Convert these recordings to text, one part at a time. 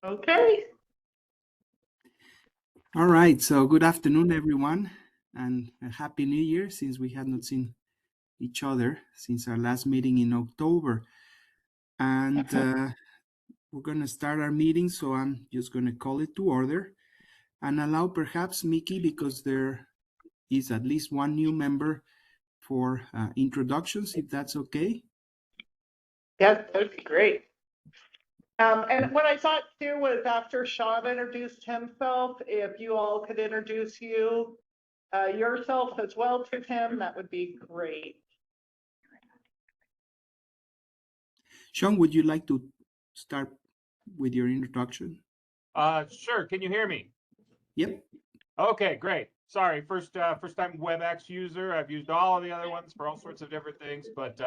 Okay. All right, so good afternoon, everyone, and a happy new year, since we had not seen each other since our last meeting in October. And we're going to start our meeting, so I'm just going to call it to order and allow perhaps Mickey, because there is at least one new member, for introductions, if that's okay. Yeah, that would be great. And what I thought too was, after Sean introduced himself, if you all could introduce yourself as well to him, that would be great. Sean, would you like to start with your introduction? Sure. Can you hear me? Yep. Okay, great. Sorry, first time WebEx user. I've used all of the other ones for all sorts of different things, but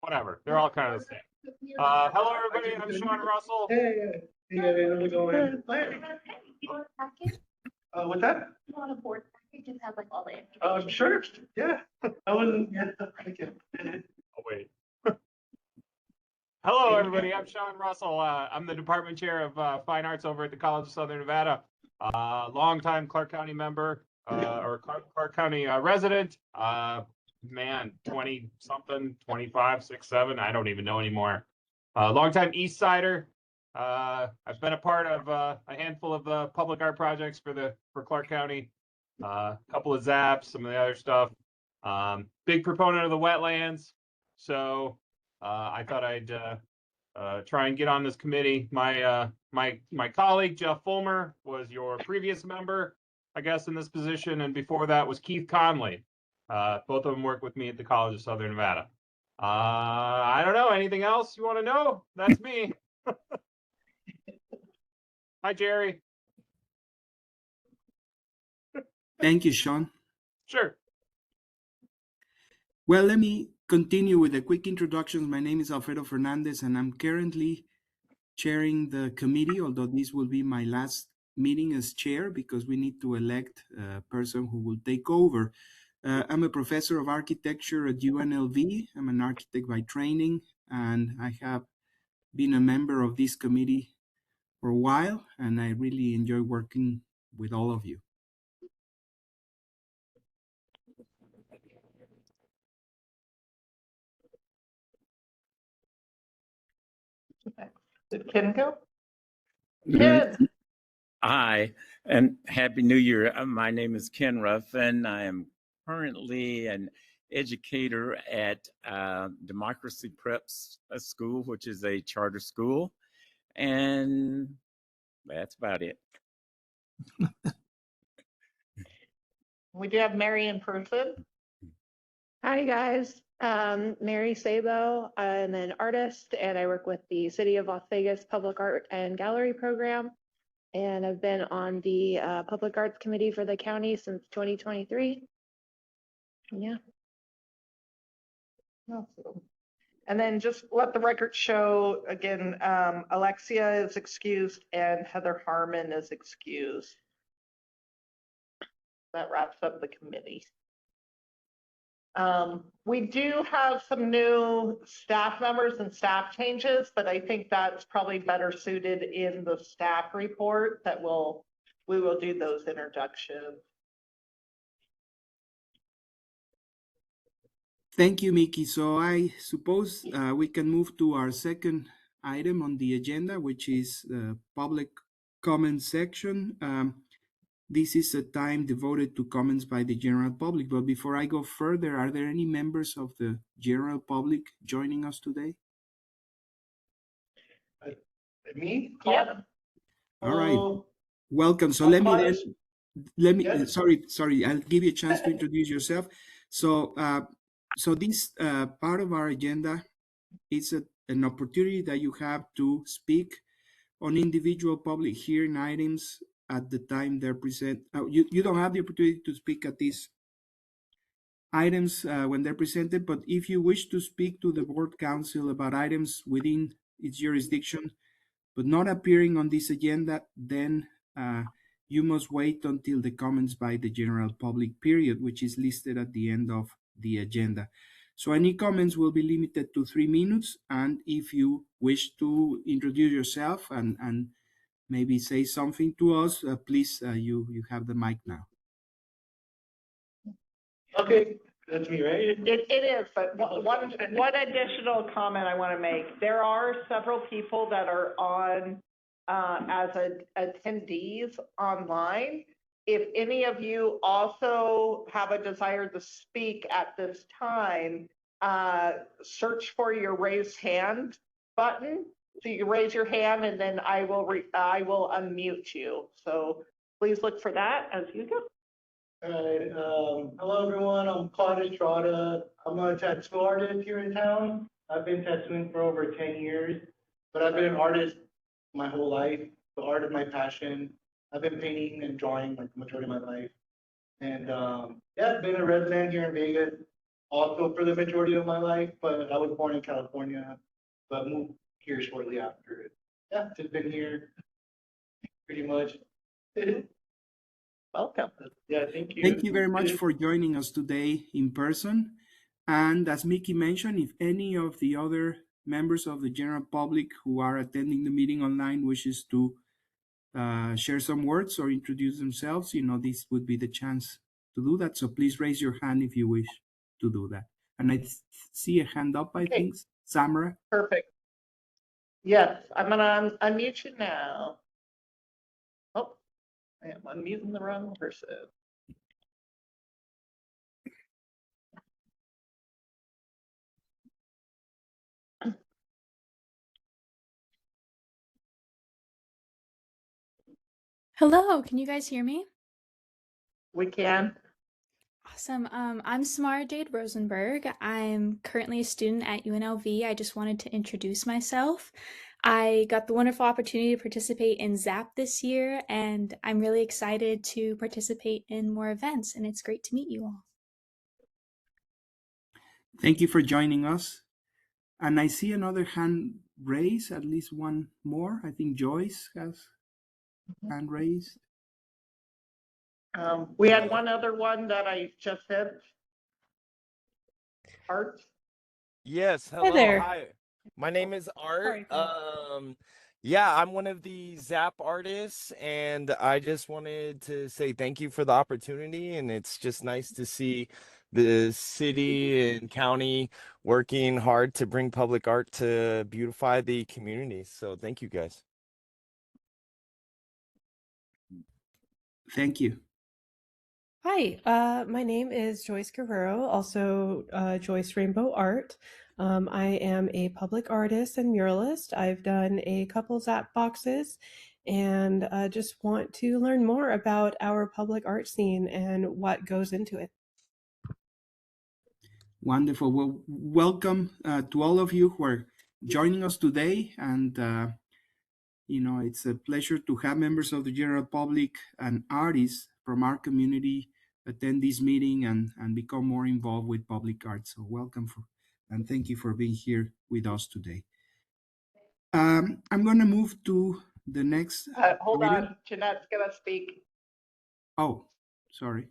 whatever. They're all kind of the same. Hello, everybody. I'm Sean Russell. Hey, how's it going? What's that? You want a board package? Just have like all the information. Sure. Yeah. I wouldn't. Yeah. Thank you. Oh, wait. Hello, everybody. I'm Sean Russell. I'm the department chair of Fine Arts over at the College of Southern Nevada. Longtime Clark County member, or Clark County resident. Man, 20 something, 25, 6, 7. I don't even know anymore. Longtime East Sider. I've been a part of a handful of public art projects for Clark County. A couple of ZAPs, some of the other stuff. Big proponent of the wetlands. So I thought I'd try and get on this committee. My colleague Jeff Fulmer was your previous member, I guess, in this position, and before that was Keith Conley. Both of them work with me at the College of Southern Nevada. I don't know, anything else you want to know? That's me. Hi, Jerry. Thank you, Sean. Sure. Well, let me continue with a quick introduction. My name is Alfredo Fernandez, and I'm currently chairing the committee, although this will be my last meeting as chair because we need to elect a person who will take over. I'm a professor of architecture at UNLV. I'm an architect by training, and I have been a member of this committee for a while, and I really enjoy working with all of you. Did Ken go? Ken. Hi, and Happy New Year. My name is Ken Ruffin. I am currently an educator at Democracy Preps School, which is a charter school. And that's about it. We do have Mary in person. Hi guys, Mary Sabo. I'm an artist and I work with the City of Las Vegas Public Art and Gallery Program. And I've been on the Public Arts Committee for the county since 2023. Yeah. Awesome. And then just let the record show again, Alexia is excused and Heather Harmon is excused. That wraps up the committee. We do have some new staff members and staff changes, but I think that's probably better suited in the staff report that we will do those introductions. Thank you, Mickey. So I suppose we can move to our second item on the agenda, which is the public comment section. This is a time devoted to comments by the general public. But before I go further, are there any members of the general public joining us today? Me? Yep. All right. Welcome. So let me sorry, I'll give you a chance to introduce yourself. So so this part of our agenda is an opportunity that you have to speak on individual public hearing items at the time they're present. You don't have the opportunity to speak at these items when they're presented, but if you wish to speak to the board council about items within its jurisdiction, but not appearing on this agenda, then you must wait until the comments by the general public period, which is listed at the end of the agenda. So any comments will be limited to 3 minutes. And if you wish to introduce yourself and maybe say something to us, please, you have the mic now. Okay, that's me, right? It is, but one additional comment I want to make. There are several people that are on as attendees online. If any of you also have a desire to speak at this time, search for your raise hand button. So you raise your hand and then I will unmute you. So please look for that as you go. All right, hello everyone, I'm Claude Estrada. I'm a tattoo artist here in town. I've been tattooing for over 10 years, but I've been an artist my whole life. The art is my passion. I've been painting and drawing like the majority of my life. And yeah, I've been a resident here in Vegas also for the majority of my life, but I was born in California, but moved here shortly after it. Yeah, just been here pretty much. Welcome. Yeah, thank you. Thank you very much for joining us today in person. And as Mickey mentioned, if any of the other members of the general public who are attending the meeting online wishes to share some words or introduce themselves, this would be the chance to do that. So please raise your hand if you wish to do that. And I see a hand up, I think, Samara. Perfect. Yes, I'm gonna unmute you now. Oh, I am unmuting the wrong person. Hello, can you guys hear me? We can. Awesome. I'm Samara Jade Rosenberg. I'm currently a student at UNLV. I just wanted to introduce myself. I got the wonderful opportunity to participate in ZAP this year, and I'm really excited to participate in more events, and it's great to meet you all. Thank you for joining us. And I see another hand raised, at least one more. I think Joyce has hand raised. We had one other one that I just said. Art. Yes, hello. there. Hi. My name is Art. Sorry. Yeah, I'm one of the ZAP artists, and I just wanted to say thank you for the opportunity. And it's just nice to see the city and county working hard to bring public art to beautify the community. So thank you guys. Thank you. Hi, my name is Joyce Guerrero, also Joyce Rainbow Art. I am a public artist and muralist. I've done a couple ZAP boxes and just want to learn more about our public art scene and what goes into it. Wonderful. Well, welcome to all of you who are joining us today. And, it's a pleasure to have members of the general public and artists from our community attend this meeting and become more involved with public art. So welcome and thank you for being here with us today. I'm going to move to the next. Hold on, Jeanette's gonna speak. Oh, sorry.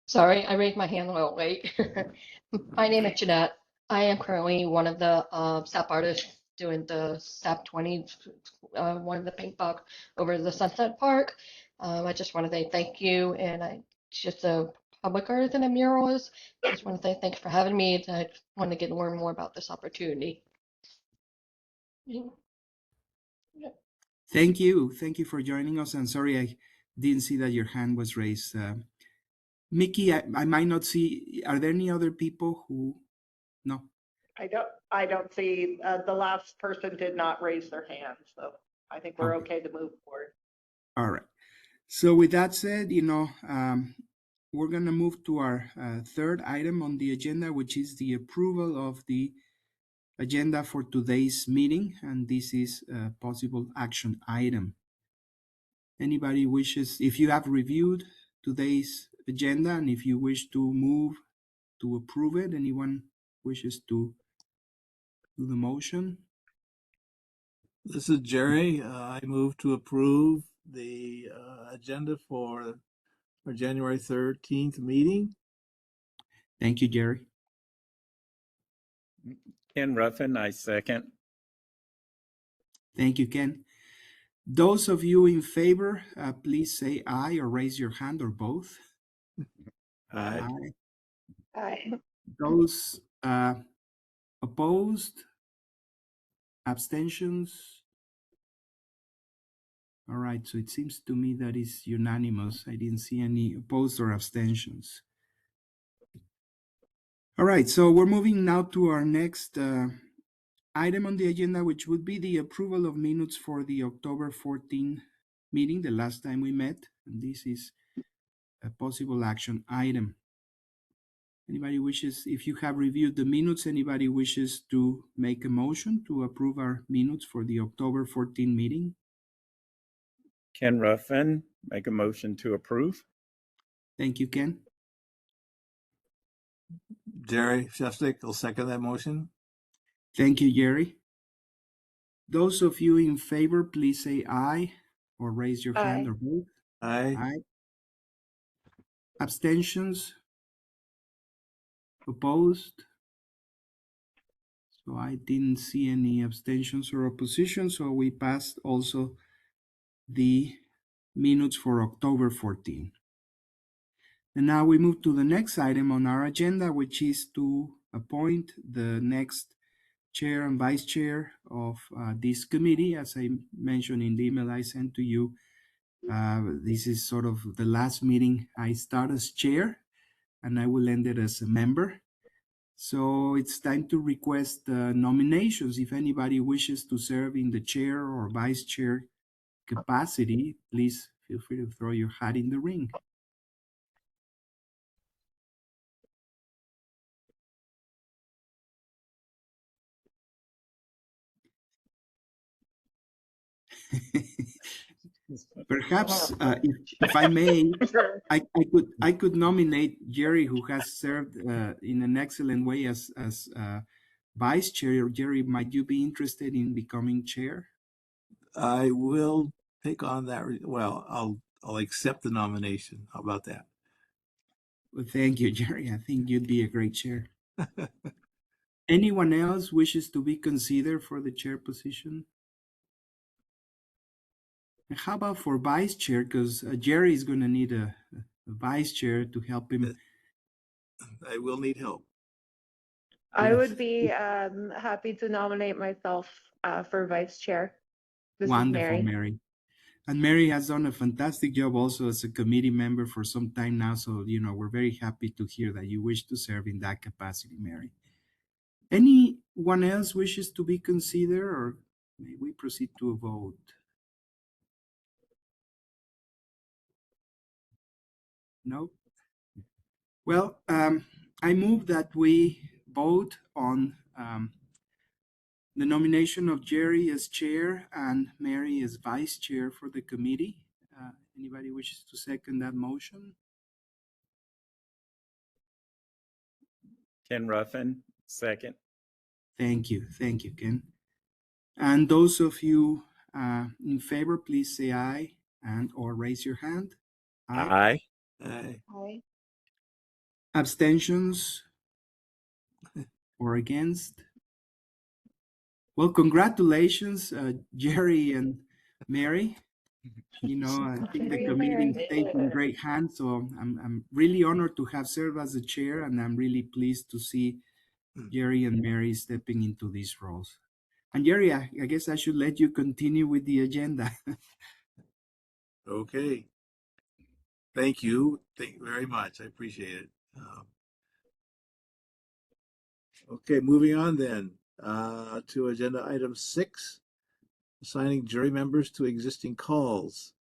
Sorry, I raised my hand a little late. My name is Jeanette. I am currently one of the SAP artists doing the SAP 20, one of the paint box over the Sunset Park. I just want to say thank you, and I just a public artist and a muralist. I just want to say thank you for having me. I want to get learn more about this opportunity. Thank you. Thank you for joining us. And sorry, I didn't see that your hand was raised. Mickey, I might not see. Are there any other people who? No. I don't see. The last person did not raise their hand, so I think we're okay to move forward. All right. So with that said, we're going to move to our third item on the agenda, which is the approval of the agenda for today's meeting. And this is a possible action item. Anybody wishes, if you have reviewed today's agenda and if you wish to move to approve it, anyone wishes to do the motion? This is Jerry. I move to approve the agenda for our January 13th meeting. Thank you, Jerry. Ken Ruffin, I second. Thank you, Ken. Those of you in favor, please say aye or raise your hand or both. Aye. Aye. Those opposed, abstentions. All right, so it seems to me that is unanimous. I didn't see any opposed or abstentions. All right, so we're moving now to our next item on the agenda, which would be the approval of minutes for the October 14 meeting, the last time we met. And this is a possible action item. Anybody wishes, if you have reviewed the minutes, anybody wishes to make a motion to approve our minutes for the October 14 meeting? Ken Ruffin, make a motion to approve. Thank you, Ken. Jerry Shefstick will second that motion. Thank you, Jerry. Those of you in favor, please say aye or raise your hand Aye. or vote. Aye. Aye. Abstentions? Opposed? So I didn't see any abstentions or opposition, so we passed also the minutes for October 14. And now we move to the next item on our agenda, which is to appoint the next chair and vice chair of this committee. As I mentioned in the email I sent to you, this is sort of the last meeting I start as chair, and I will end it as a member. So it's time to request nominations. If anybody wishes to serve in the chair or vice chair capacity, please feel free to throw your hat in the ring. Perhaps, if I may, I could nominate Jerry, who has served in an excellent way as vice chair. Jerry, might you be interested in becoming chair? I will take on that. Well, I'll accept the nomination. How about that? Well, thank you, Jerry. I think you'd be a great chair. Anyone else wishes to be considered for the chair position? And how about for vice chair? Because Jerry is going to need a vice chair to help him. I will need help. I Yes. would be happy to nominate myself for vice chair. This Wonderful, is Mary. Mary. And Mary has done a fantastic job also as a committee member for some time now. So, you know, we're very happy to hear that you wish to serve in that capacity, Mary. Anyone else wishes to be considered, or may we proceed to a vote? No? Well, I move that we vote on the nomination of Jerry as chair and Mary as vice chair for the committee. Anybody wishes to second that motion? Ken Ruffin, second. Thank you, Ken. And those of you in favor, please say aye and or raise your hand. Aye. Aye. Aye. Abstentions or against? Well, congratulations, Jerry and Mary. You know, I think the Jerry and committee Mary. stays in great hands. So I'm really honored to have served as the chair, and I'm really pleased to see Jerry and Mary stepping into these roles. And Jerry, I guess I should let you continue with the agenda. Okay. Thank you. Thank you very much. I appreciate it. Okay, moving on then to agenda item 6, assigning jury members to existing calls.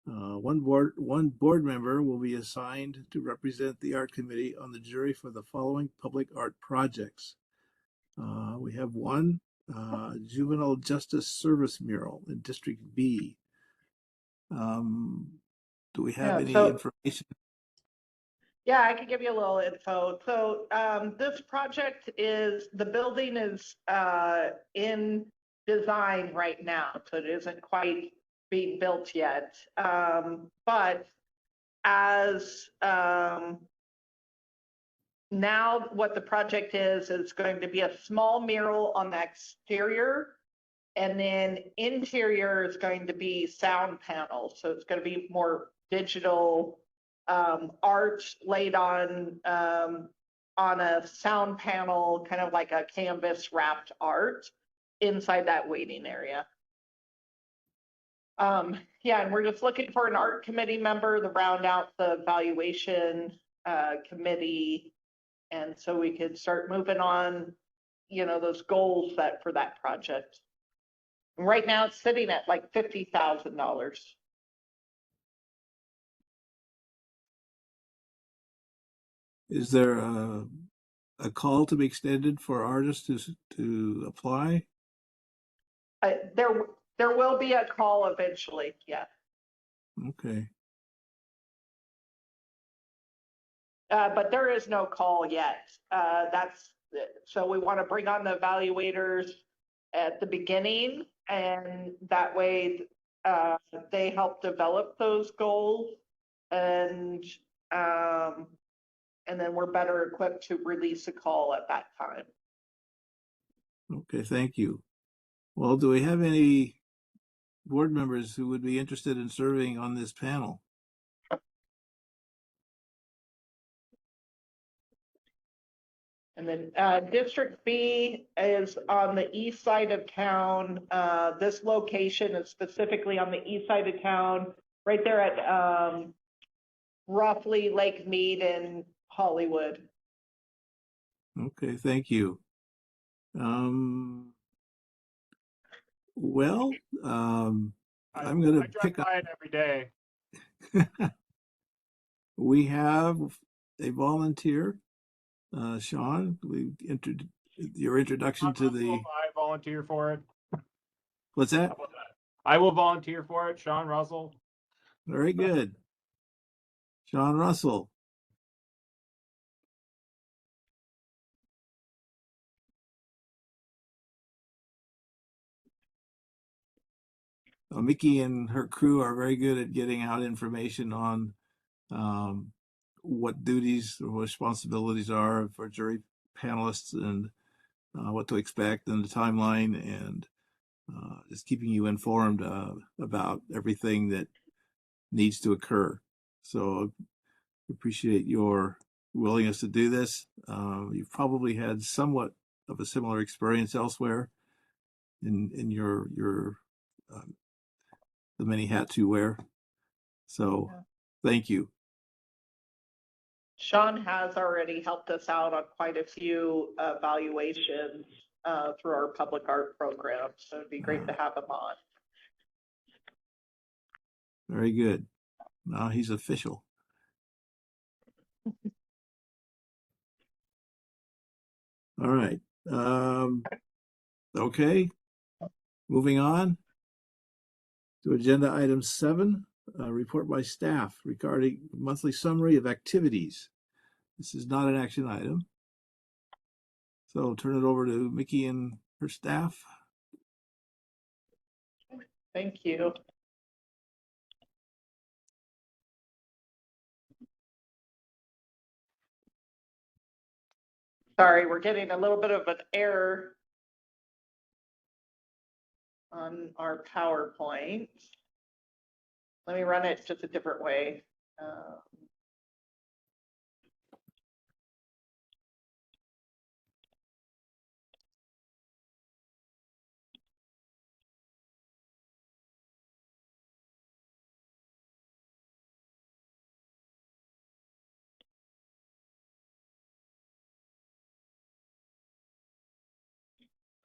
One board member will be assigned to represent the art committee on the jury for the following public art projects. We have one juvenile justice service mural in District B. Do we have any information? Yeah, I can give you a little info. So this project the building is in design right now, so it isn't quite being built yet. But as now what the project is going to be a small mural on the exterior. And then interior is going to be sound panels. So it's going to be more digital art laid on a sound panel, kind of like a canvas wrapped art inside that waiting area. Yeah, and we're just looking for an art committee member to round out the evaluation committee. And so we could start moving on, you know, those goals set for that project. Right now it's sitting at like $50,000. Is there a call to be extended for artists to apply? There will be a call eventually, yeah. Okay. But there is no call yet. So we want to bring on the evaluators at the beginning, and that way they help develop those goals, and then we're better equipped to release a call at that time. Okay, thank you. Well, do we have any board members who would be interested in serving on this panel? And then District B is on the east side of town. This location is specifically on the east side of town, right there at roughly Lake Mead and Hollywood. Okay, thank you. Well, I'm going to pick up. I drive by it every day. We have a volunteer, Sean. Your introduction to the. I volunteer for it. What's that? I will volunteer for it, Sean Russell. Very good. Sean Russell. Mickey and her crew are very good at getting out information on what duties or responsibilities are for jury panelists and what to expect and the timeline, and just keeping you informed about everything that needs to occur. So appreciate your willingness to do this. You've probably had somewhat of a similar experience elsewhere in your the many hats you wear. So thank you. Sean has already helped us out on quite a few evaluations through our public art program. So it'd be great to have him on. Very good. Now he's official. All right. Okay. Moving on to agenda item 7, report by staff regarding monthly summary of activities. This is not an action item. So I'll turn it over to Mickey and her staff. Thank you. Sorry, we're getting a little bit of an error on our PowerPoint. Let me run it just a different way.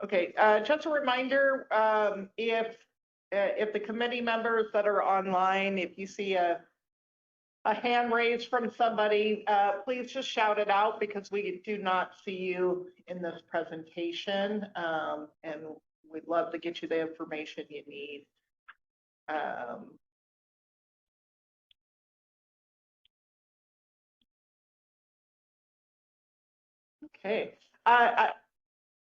Okay, just a reminder, if the committee members that are online, if you see a hand raised from somebody, please just shout it out because we do not see you in this presentation, and we'd love to get you the information you need. Okay.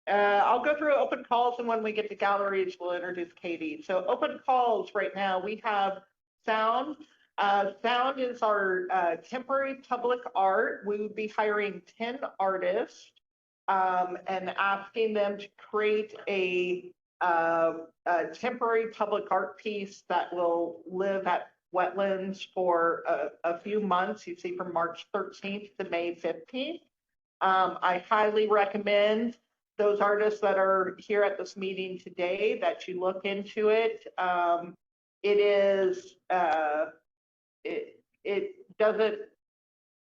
I'll go through open calls, and when we get to galleries, we'll introduce Katie. So open calls right now, we have sound. Sound is our temporary public art. We would be hiring 10 artists and asking them to create a temporary public art piece that will live at wetlands for a few months. You see, from March 13th to May 15th. I highly recommend those artists that are here at this meeting today that you look into it. It is, it doesn't,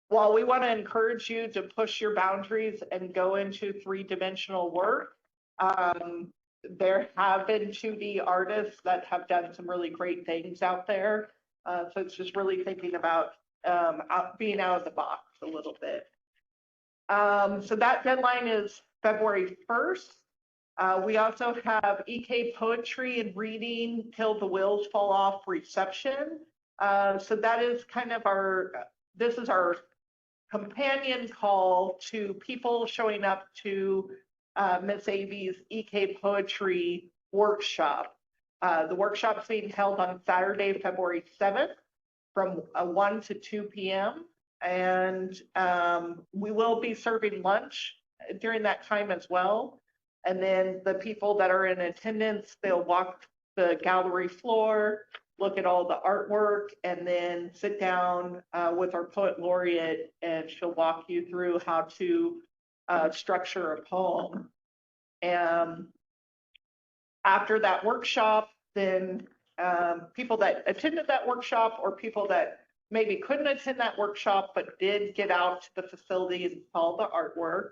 while we want to encourage you to push your boundaries and go into three-dimensional work, there have been 2D artists that have done some really great things out there. So it's just really thinking about being out of the box a little bit. So that deadline is February 1st. We also have EK Poetry and Reading Till the Wheels Fall Off reception. So that is kind of our, this is our companion call to people showing up to Miss Avy's EK Poetry workshop. The workshop is being held on Saturday, February 7th from 1 to 2 p.m. And we will be serving lunch during that time as well. And then the people that are in attendance, they'll walk the gallery floor, look at all the artwork, and then sit down with our poet laureate, and she'll walk you through how to structure a poem. And after that workshop, then people that attended that workshop or people that maybe couldn't attend that workshop but did get out to the facility and saw the artwork,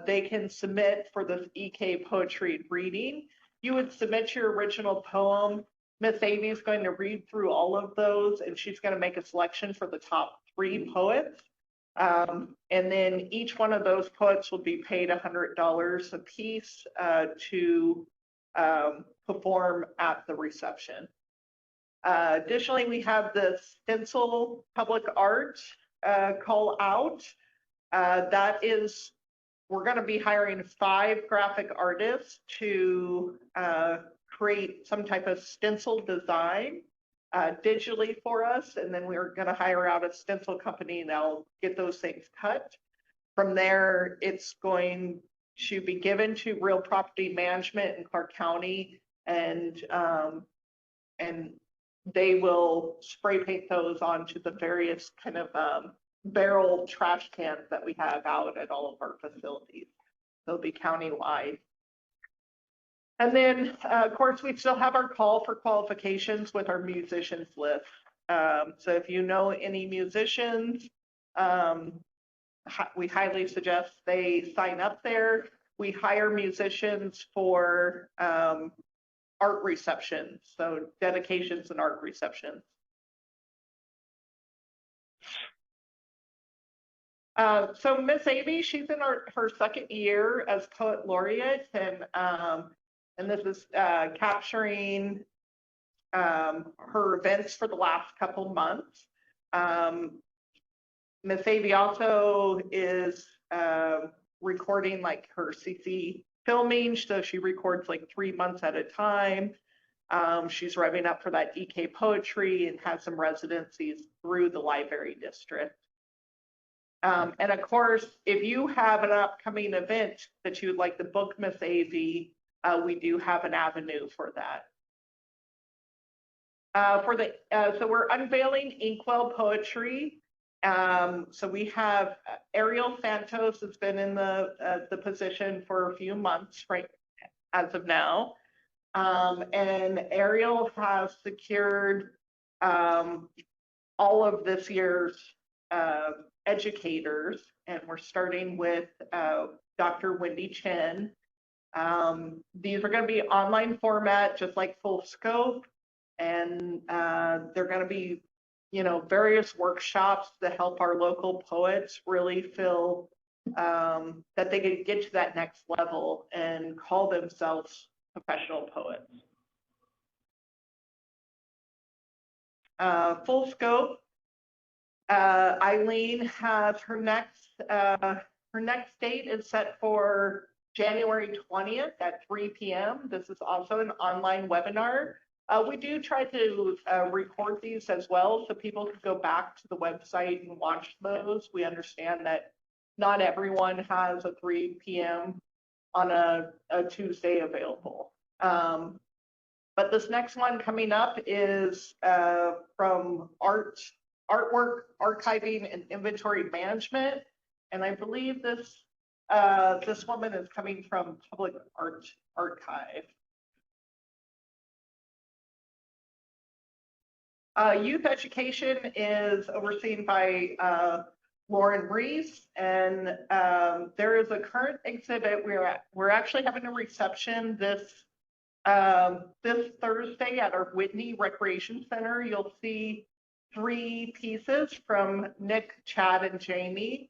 they can submit for this EK Poetry Reading. You would submit your original poem. Miss Avy is going to read through all of those, and she's going to make a selection for the top 3 poets. And then each one of those poets will be paid $100 a piece to perform at the reception. Additionally, we have the stencil public art call out. That is, we're going to be hiring 5 graphic artists to create some type of stencil design digitally for us, and then we're going to hire out a stencil company and they'll get those things cut. From there, it's going to be given to Real Property Management in Clark County, and they will spray paint those onto the various kind of barrel trash cans that we have out at all of our facilities. They'll be countywide. And then, of course, we still have our call for qualifications with our musicians list. So if you know any musicians, we highly suggest they sign up there. We hire musicians for art receptions, so dedications and art receptions. So Miss Avy, she's in her second year as poet laureate, and this is capturing her events for the last couple months. Miss Avy also is recording like her CC filming, so she records like 3 months at a time. She's revving up for that EK Poetry and has some residencies through the library district. And of course, if you have an upcoming event that you would like to book Miss Avy, we do have an avenue for that. So we're unveiling Inkwell Poetry. So we have Ariel Santos has been in the position for a few months right as of now. And Ariel has secured all of this year's educators, and we're starting with Dr. Wendy Chen. These are going to be online format, just like Full Scope, and they're going to be, you know, various workshops to help our local poets really feel that they can get to that next level and call themselves professional poets. Full Scope, Eileen has her next date is set for January 20th at 3 p.m. This is also an online webinar. We do try to record these as well, so people can go back to the website and watch those. We understand that not everyone has a 3 p.m. on a Tuesday available. But this next one coming up is from artwork, archiving, and inventory management. And I believe this woman is coming from Public Art Archive. Youth education is overseen by Lauren Reese, and there is a current exhibit. We're actually having a reception this Thursday at our Whitney Recreation Center. You'll see 3 pieces from Nick, Chad, and Jamie.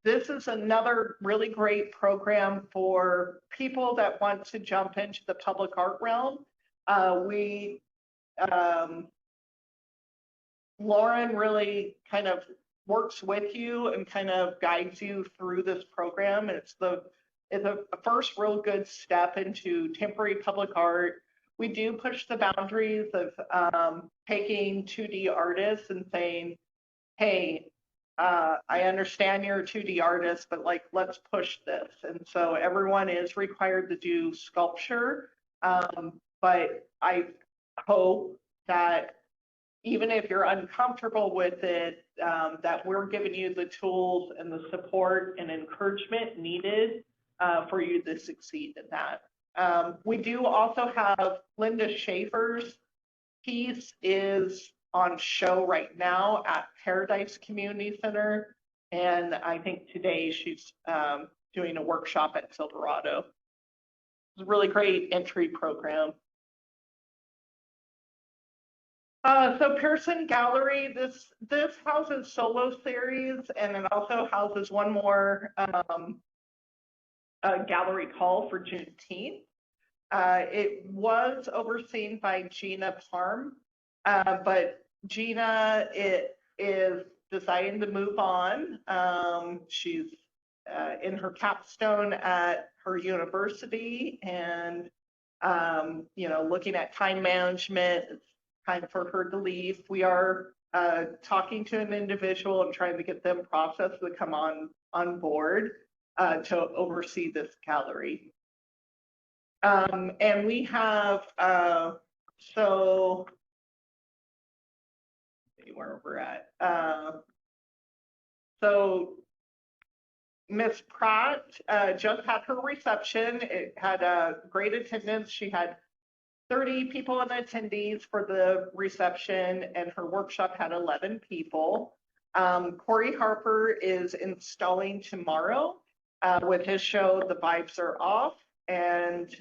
This is another really great program for people that want to jump into the public art realm. Lauren really kind of works with you and kind of guides you through this program. It's a first real good step into temporary public art. We do push the boundaries of taking 2D artists and saying, hey, I understand you're a 2D artist, but like, let's push this. And so everyone is required to do sculpture. But I hope that even if you're uncomfortable with it, that we're giving you the tools and the support and encouragement needed for you to succeed in that. We do also have Linda Schaefer's piece is on show right now at Paradise Community Center. And I think today she's doing a workshop at Silverado. It's a really great entry program. So Pearson Gallery, this houses solo series, and it also houses one more gallery call for Juneteenth. It was overseen by Gina Parm, but Gina is deciding to move on. She's in her capstone at her university, and looking at time management. It's time for her to leave. We are talking to an individual and trying to get them processed to come on board to oversee this gallery. And we have, so see where we're at. So Miss Pratt just had her reception. It had a great attendance. She had 30 people in attendees for the reception, and her workshop had 11 people. Corey Harper is installing tomorrow with his show, The Vibes Are Off, and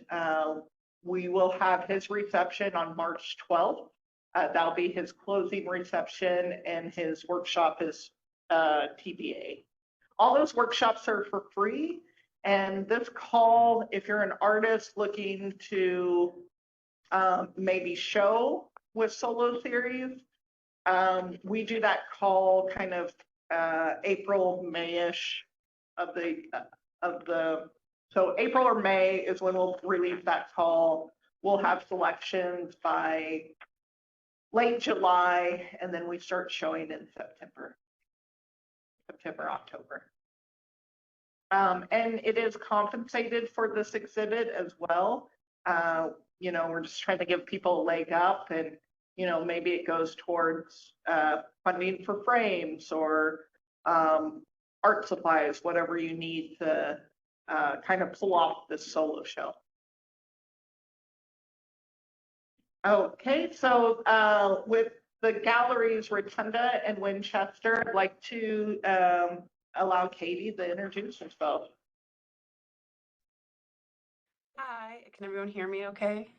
we will have his reception on March 12th. That'll be his closing reception, and his workshop is TBA. All those workshops are for free, and this call, if you're an artist looking to maybe show with solo series, we do that call kind of April, May-ish so April or May is when we'll release that call. We'll have selections by late July, and then we start showing in September, October. And it is compensated for this exhibit as well. We're just trying to give people a leg up, and maybe it goes towards funding for frames or art supplies, whatever you need to kind of pull off this solo show. Okay, so with the galleries Rotunda and Winchester, I'd like to allow Katie to introduce herself. Hi, can everyone hear me okay?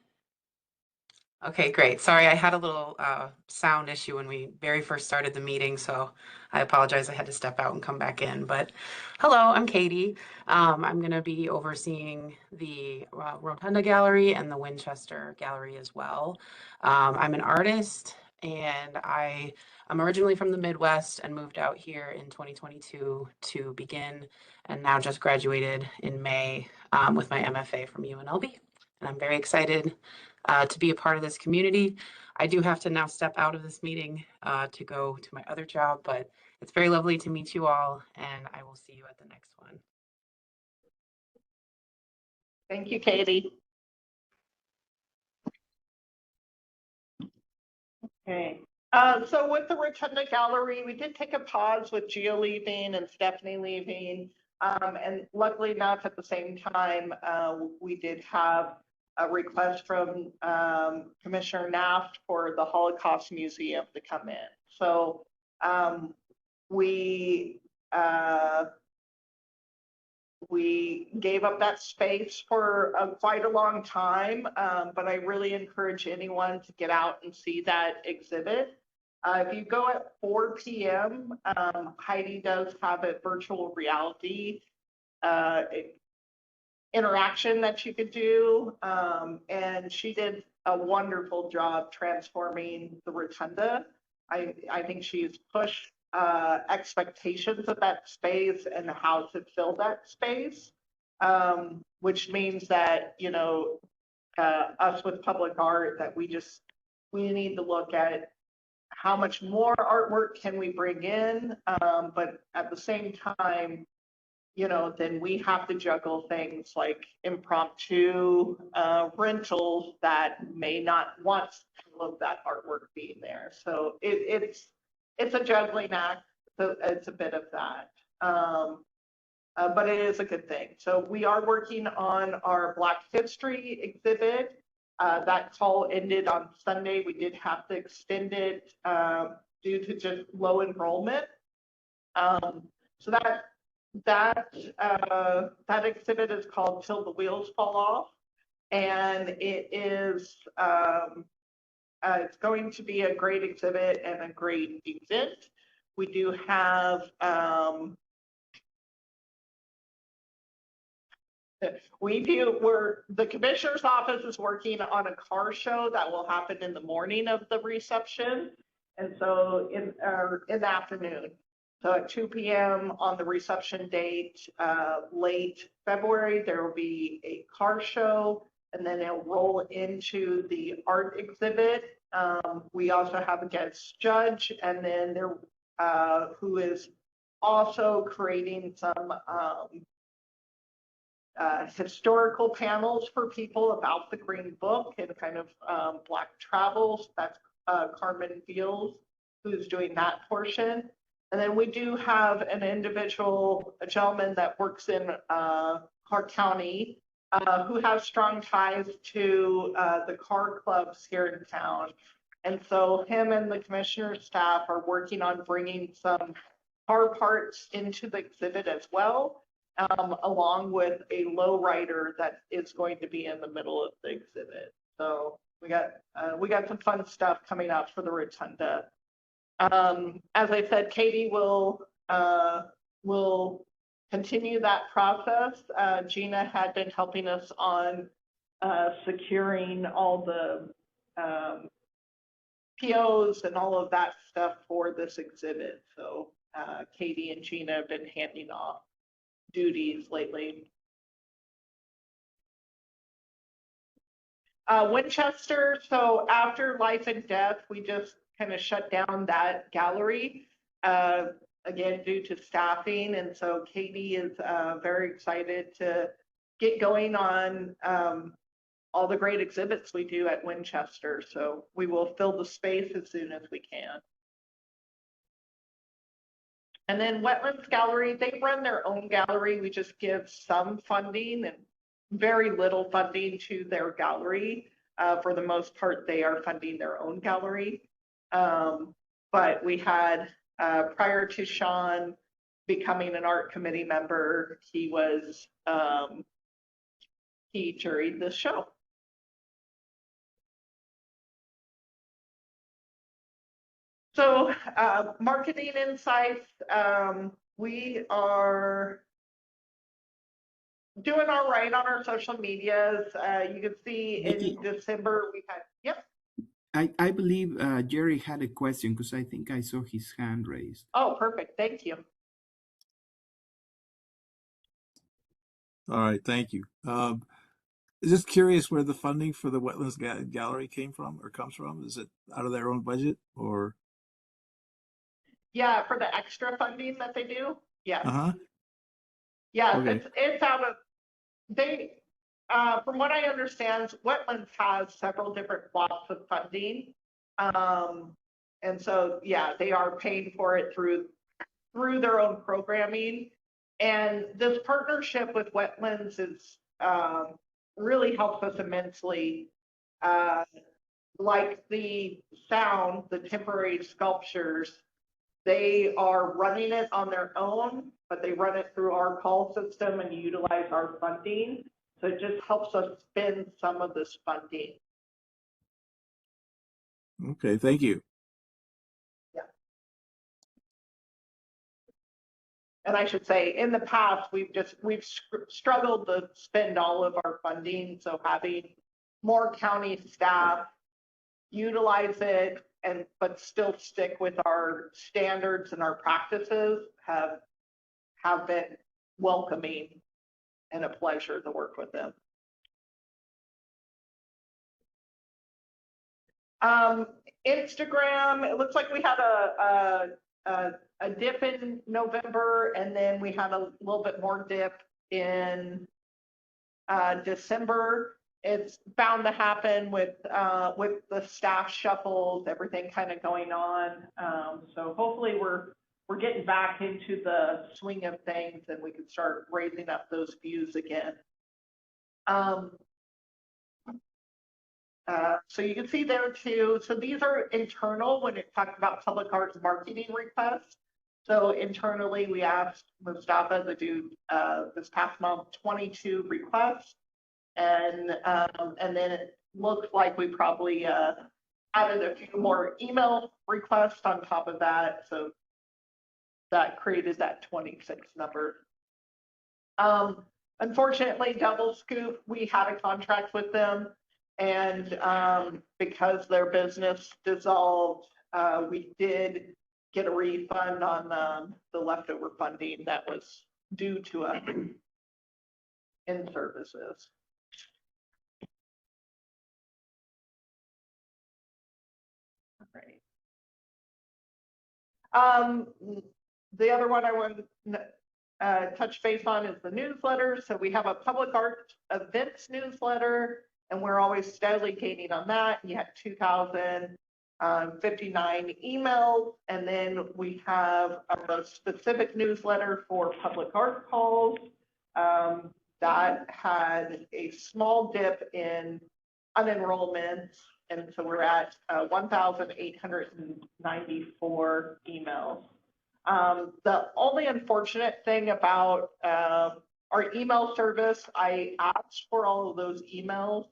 Okay, great. Sorry, I had a little sound issue when we very first started the meeting, so I apologize. I had to step out and come back in. But hello, I'm Katie. I'm going to be overseeing the Rotunda Gallery and the Winchester Gallery as well. I'm an artist, and I'm originally from the Midwest and moved out here in 2022 to begin, and now just graduated in May with my MFA from UNLV. and I'm very excited to be a part of this community. I do have to now step out of this meeting to go to my other job, but it's very lovely to meet you all, and I will see you at the next one. Thank you, Katie. Okay. So with the Rotunda Gallery, we did take a pause with Gio leaving and Stephanie leaving. And luckily enough, at the same time, we did have a request from Commissioner Naft for the Holocaust Museum to come in. So we gave up that space for quite a long time, but I really encourage anyone to get out and see that exhibit. If you go at 4 p.m., Heidi does have a virtual reality interaction that you could do, and she did a wonderful job transforming the Rotunda. I think she's pushed expectations of that space and how to fill that space, which means that, you know, us with public art, that we need to look at how much more artwork can we bring in, but at the same time, you know, then we have to juggle things like impromptu rentals that may not want all of that artwork being there. So it's a juggling act. So it's a bit of that, but it is a good thing. So we are working on our Black History exhibit. That call ended on Sunday. We did have to extend it due to just low enrollment. So that exhibit is called Till the Wheels Fall Off, and it is it's going to be a great exhibit and a great event. We do have the commissioner's office is working on a car show that will happen in the morning of the reception, and so in the afternoon. So at 2 p.m. on the reception date, late February, there will be a car show, and then it'll roll into the art exhibit. We also have a guest judge, and then there who is also creating some historical panels for people about the Green Book and kind of Black travels. That's Carmen Beals, who's doing that portion. And then we do have an individual, a gentleman that works in Clark County, who has strong ties to the car clubs here in town. And so him and the commissioner's staff are working on bringing some car parts into the exhibit as well, along with a lowrider that is going to be in the middle of the exhibit. So we got some fun stuff coming up for the Rotunda. As I said, Katie will continue that process. Gina had been helping us on securing all the POs and all of that stuff for this exhibit. So Katie and Gina have been handing off duties lately. Winchester, so after Life and Death, we just kind of shut down that gallery, again, due to staffing. And so Katie is very excited to get going on all the great exhibits we do at Winchester. So we will fill the space as soon as we can. And then Wetlands Gallery, they run their own gallery. We just give some funding and very little funding to their gallery. For the most part, they are funding their own gallery. But we had, prior to Sean becoming an art committee member, he juried the show. So marketing insights, we are doing all right on our social medias. You can see in December we had, yep. I believe Jerry had a question because I think I saw his hand raised. Oh, perfect. Thank you. All right, thank you. just curious where the funding for the Wetlands Gallery came from or comes from. Is it out of their own budget or? Yeah, for the extra funding that they do. Yes. Uh-huh. Yes, Okay. it's out of, they, from what I understand, Wetlands has several different blocks of funding. And so, yeah, they are paying for it through their own programming. And this partnership with Wetlands is, really helps us immensely. Like the sound, the temporary sculptures, they are running it on their own, but they run it through our call system and utilize our funding. So it just helps us spend some of this funding. Okay, thank you. Yeah. And I should say, in the past, we've struggled to spend all of our funding. So having more county staff utilize it but still stick with our standards and our practices have been welcoming and a pleasure to work with them. Instagram, it looks like we had a dip in November, and then we had a little bit more dip in December. It's bound to happen with the staff shuffles, everything kind of going on. So hopefully we're getting back into the swing of things and we can start raising up those views again. So you can see there too. So these are internal when it talks about public arts marketing requests. So internally, we asked Mustafa to do this past month 22 requests. And then it looks like we probably added a few more email requests on top of that. So that created that 26 number. Unfortunately, Double Scoop, we had a contract with them. And because their business dissolved, we did get a refund on the leftover funding that was due to us in services. The other one I want to touch base on is the newsletter. So we have a public art events newsletter, and we're always steadily gaining on that. You had 2,059 emails, and then we have a specific newsletter for public art calls that had a small dip in unenrollments. And so we're at 1,894 emails. The only unfortunate thing about our email service, I asked for all of those emails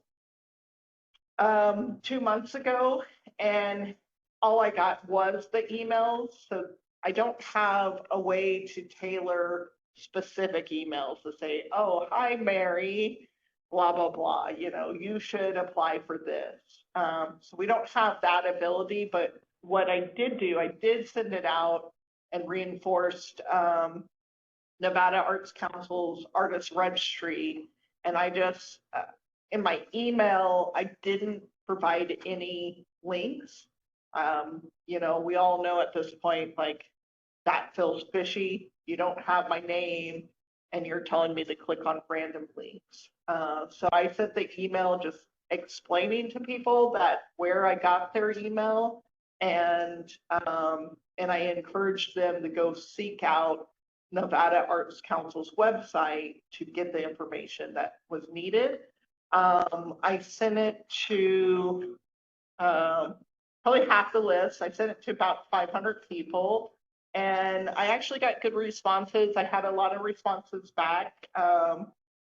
2 months ago, and all I got was the emails. So I don't have a way to tailor specific emails to say, oh, hi, Mary, blah, blah, blah, you know, you should apply for this. So we don't have that ability, but what I did do, I did send it out and reinforced Nevada Arts Council's artist registry. And I just, in my email, I didn't provide any links. You know, we all know at this point, like, that feels fishy. You don't have my name and you're telling me to click on random links. So I sent the email just explaining to people that where I got their email, and I encouraged them to go seek out Nevada Arts Council's website to get the information that was needed. I sent it to probably half the list. I sent it to about 500 people, and I actually got good responses. I had a lot of responses back,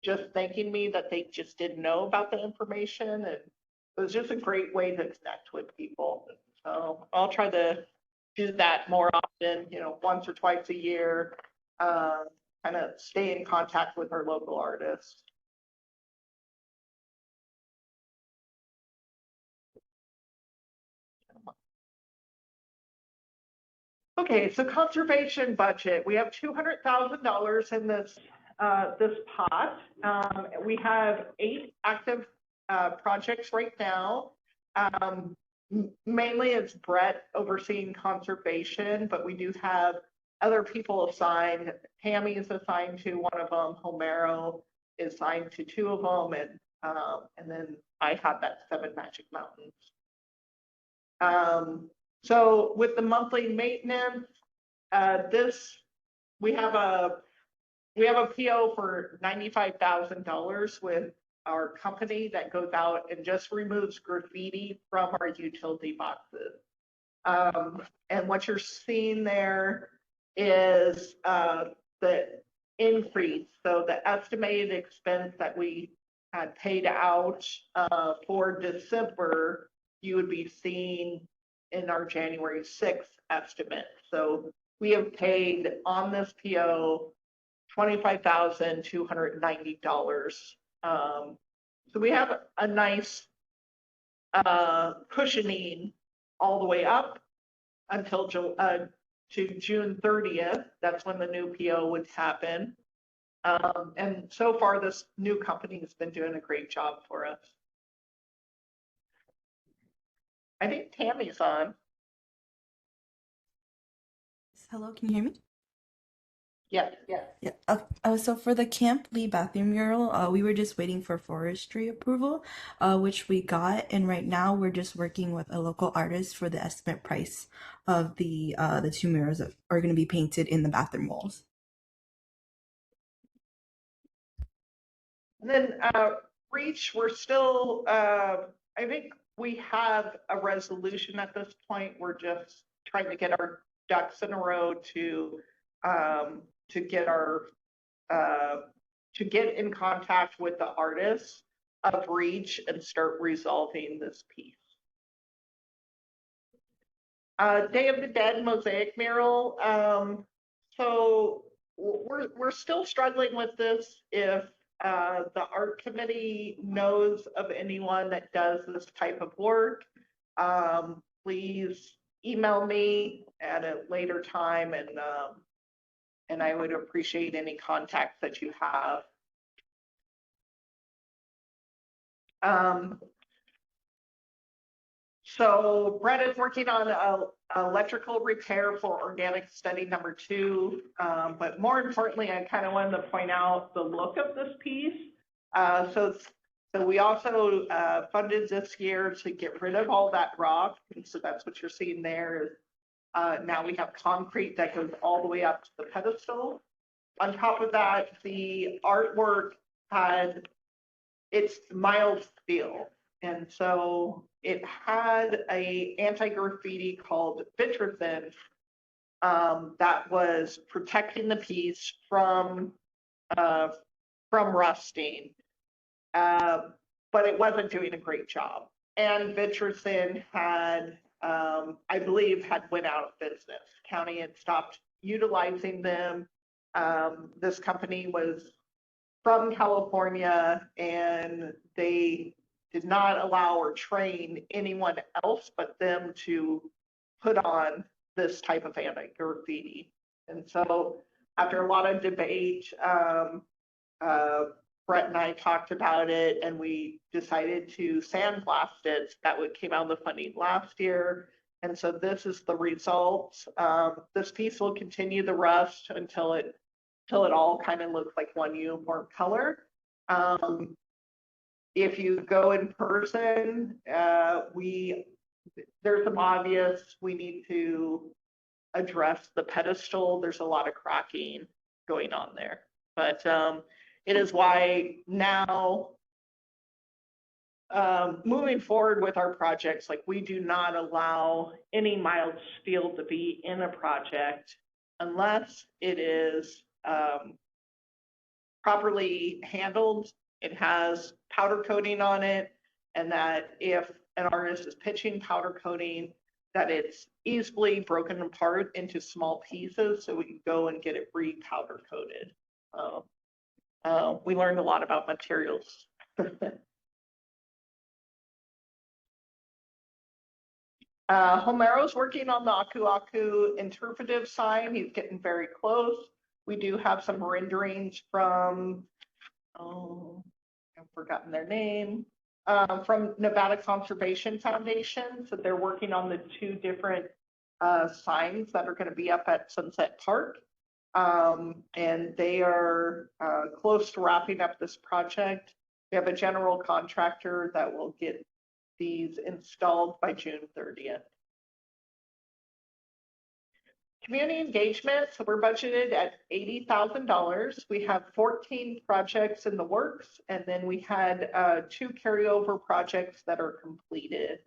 just thanking me that they just didn't know about the information, and it was just a great way to connect with people. So I'll try to do that more often, you know, once or twice a year, kind of stay in contact with our local artists. Okay, so conservation budget. We have $200,000 in this pot. We have 8 active projects right now. Mainly it's Brett overseeing conservation, but we do have other people assigned. Tammy is assigned to one of them. Homero is assigned to two of them, and then I have that 7 Magic Mountains. So with the monthly maintenance, we have a PO for $95,000 with our company that goes out and just removes graffiti from our utility boxes. And what you're seeing there is the increase. So the estimated expense that we had paid out for December, you would be seeing in our January 6th estimate. So we have paid on this PO $25,290. So we have a nice cushioning all the way up until to June 30th. That's when the new PO would happen. And so far, this new company has been doing a great job for us. I think Tammy's on. Hello, can you hear me? Yeah. Yeah. So for the Camp Lee bathroom mural, we were just waiting for forestry approval, which we got, and right now we're just working with a local artist for the estimate price of the 2 murals that are going to be painted in the bathroom walls. And then Reach, we're still, I think we have a resolution at this point. We're just trying to get our ducks in a row to get our to get in contact with the artists of Reach and start resolving this piece. Day of the Dead mosaic mural. So we're still struggling with this. If the art committee knows of anyone that does this type of work, please email me at a later time, and I would appreciate any contacts that you have. So Brett is working on electrical repair for organic study number 2. But more importantly, I kind of wanted to point out the look of this piece. So we also funded this year to get rid of all that rock. And so that's what you're seeing there. Now we have concrete that goes all the way up to the pedestal. On top of that, the artwork it's mild steel. And so it had a anti-graffiti called Vitrazin that was protecting the piece from rusting, but it wasn't doing a great job. And Vitrazin had, I believe, had went out of business. County had stopped utilizing them. This company was from California, and they did not allow or train anyone else but them to put on this type of anti-graffiti. And so after a lot of debate, Brett and I talked about it, and we decided to sandblast it. That came out of the funding last year. And so this is the result. This piece will continue the rust until it all kind of looks like one uniform color. If you go in person, there's some obvious, we need to address the pedestal. There's a lot of cracking going on there. But it is why now, moving forward with our projects, like we do not allow any mild steel to be in a project unless it is properly handled. It has powder coating on it, and that if an artist is pitching powder coating, that it's easily broken apart into small pieces so we can go and get it re-powder coated. We learned a lot about materials. Homero's working on the Aku Aku interpretive sign. He's getting very close. We do have some renderings from, I forgotten their name, from Nevada Conservation Foundation. So they're working on the 2 different signs that are going to be up at Sunset Park. And they are close to wrapping up this project. We have a general contractor that will get these installed by June 30th. Community engagement, so we're budgeted at $80,000. We have 14 projects in the works, and then we had 2 carryover projects that are completed.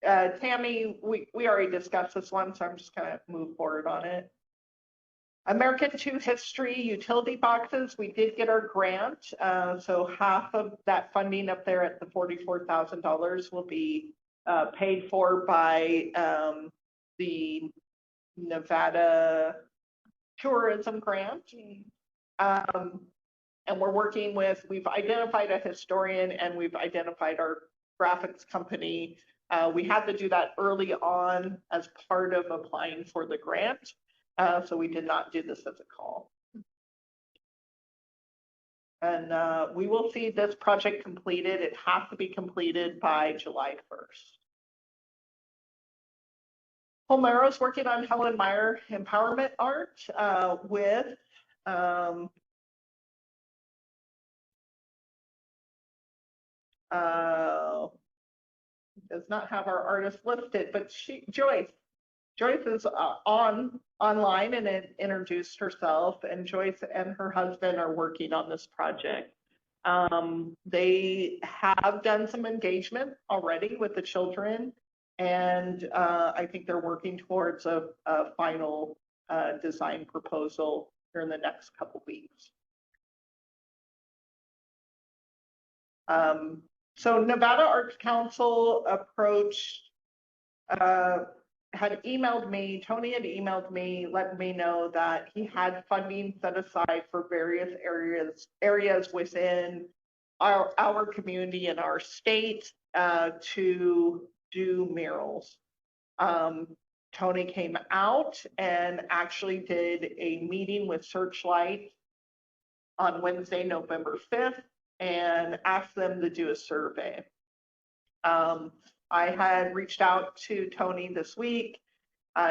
Tammy, we already discussed this one, so I'm just gonna move forward on it. American 2 History utility boxes, we did get our grant, so half of that funding up there at the $44,000 will be paid for by the Nevada Tourism Grant. And we're working with, we've identified a historian and we've identified our graphics company. We had to do that early on as part of applying for the grant. So we did not do this as a call. And we will see this project completed. It has to be completed by July 1st. Holmero's working on Helen Meyer empowerment art with does not have our artist listed, but Joyce is online and introduced herself, and Joyce and her husband are working on this project. They have done some engagement already with the children, and I think they're working towards a final design proposal here in the next couple weeks. So Nevada Arts Council approached, had emailed me, Tony had emailed me, letting me know that he had funding set aside for various areas within our community and our state to do murals. Tony came out and actually did a meeting with Searchlight on Wednesday, November 5th, and asked them to do a survey. I had reached out to Tony this week.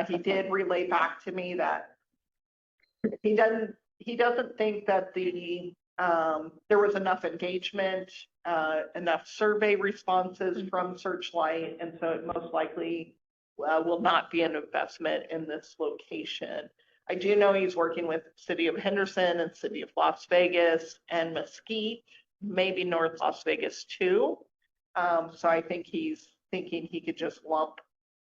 He did relay back to me that he doesn't think that there was enough engagement, enough survey responses from Searchlight, and so it most likely will not be an investment in this location. I do know he's working with City of Henderson and City of Las Vegas and Mesquite, maybe North Las Vegas too. So I think he's thinking he could just lump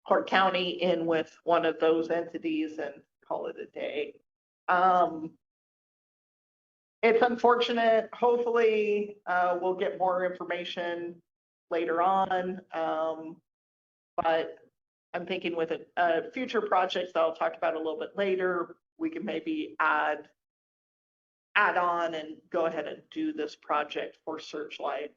Clark County in with one of those entities and call it a day. It's unfortunate. Hopefully we'll get more information later on. But I'm thinking with a future projects that I'll talk about a little bit later, we can maybe add on and go ahead and do this project for Searchlight.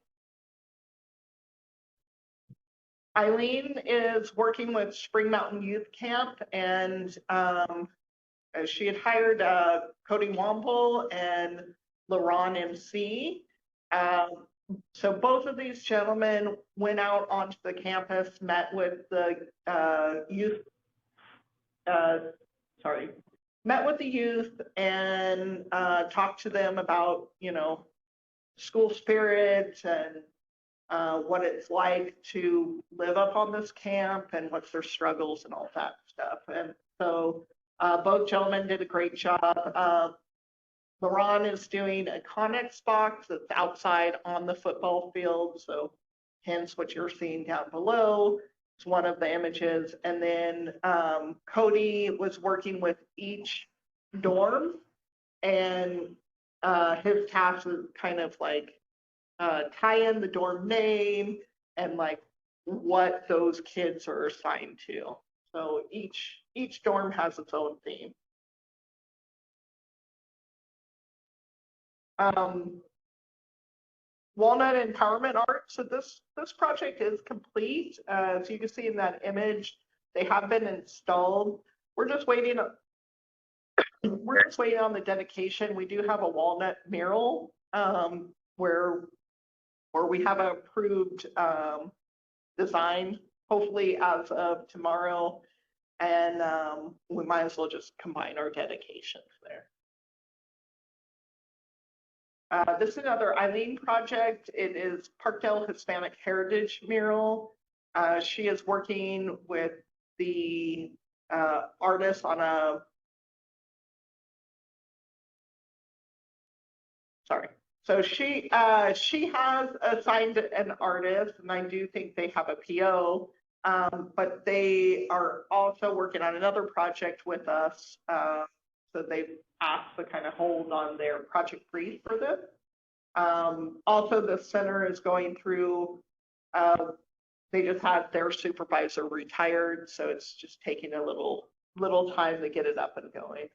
Eileen is working with Spring Mountain Youth Camp, and she had hired Cody Womble and LaRon MC. So both of these gentlemen went out onto the campus, met with the youth, and talked to them about, school spirit and what it's like to live up on this camp and what's their struggles and all that stuff. And so both gentlemen did a great job. LaRon is doing a Connex box that's outside on the football field, so hence what you're seeing down below. It's one of the images. And then Cody was working with each dorm, and his task was kind of like tie in the dorm name and like what those kids are assigned to. So each dorm has its own theme. Walnut Empowerment Art. So this project is complete. As you can see in that image, they have been installed. We're just waiting we're just waiting on the dedication. We do have a walnut mural, where we have an approved, design, hopefully as of tomorrow. And, we might as well just combine our dedications there. This is another Eileen project. It is Parkdale Hispanic Heritage mural. She is working with the artist on a, sorry. So she has assigned an artist, and I do think they have a PO, but they are also working on another project with us. So they've asked to kind of hold on their project brief for this. Also, the center is going through, they just had their supervisor retired, so it's just taking a little time to get it up and going.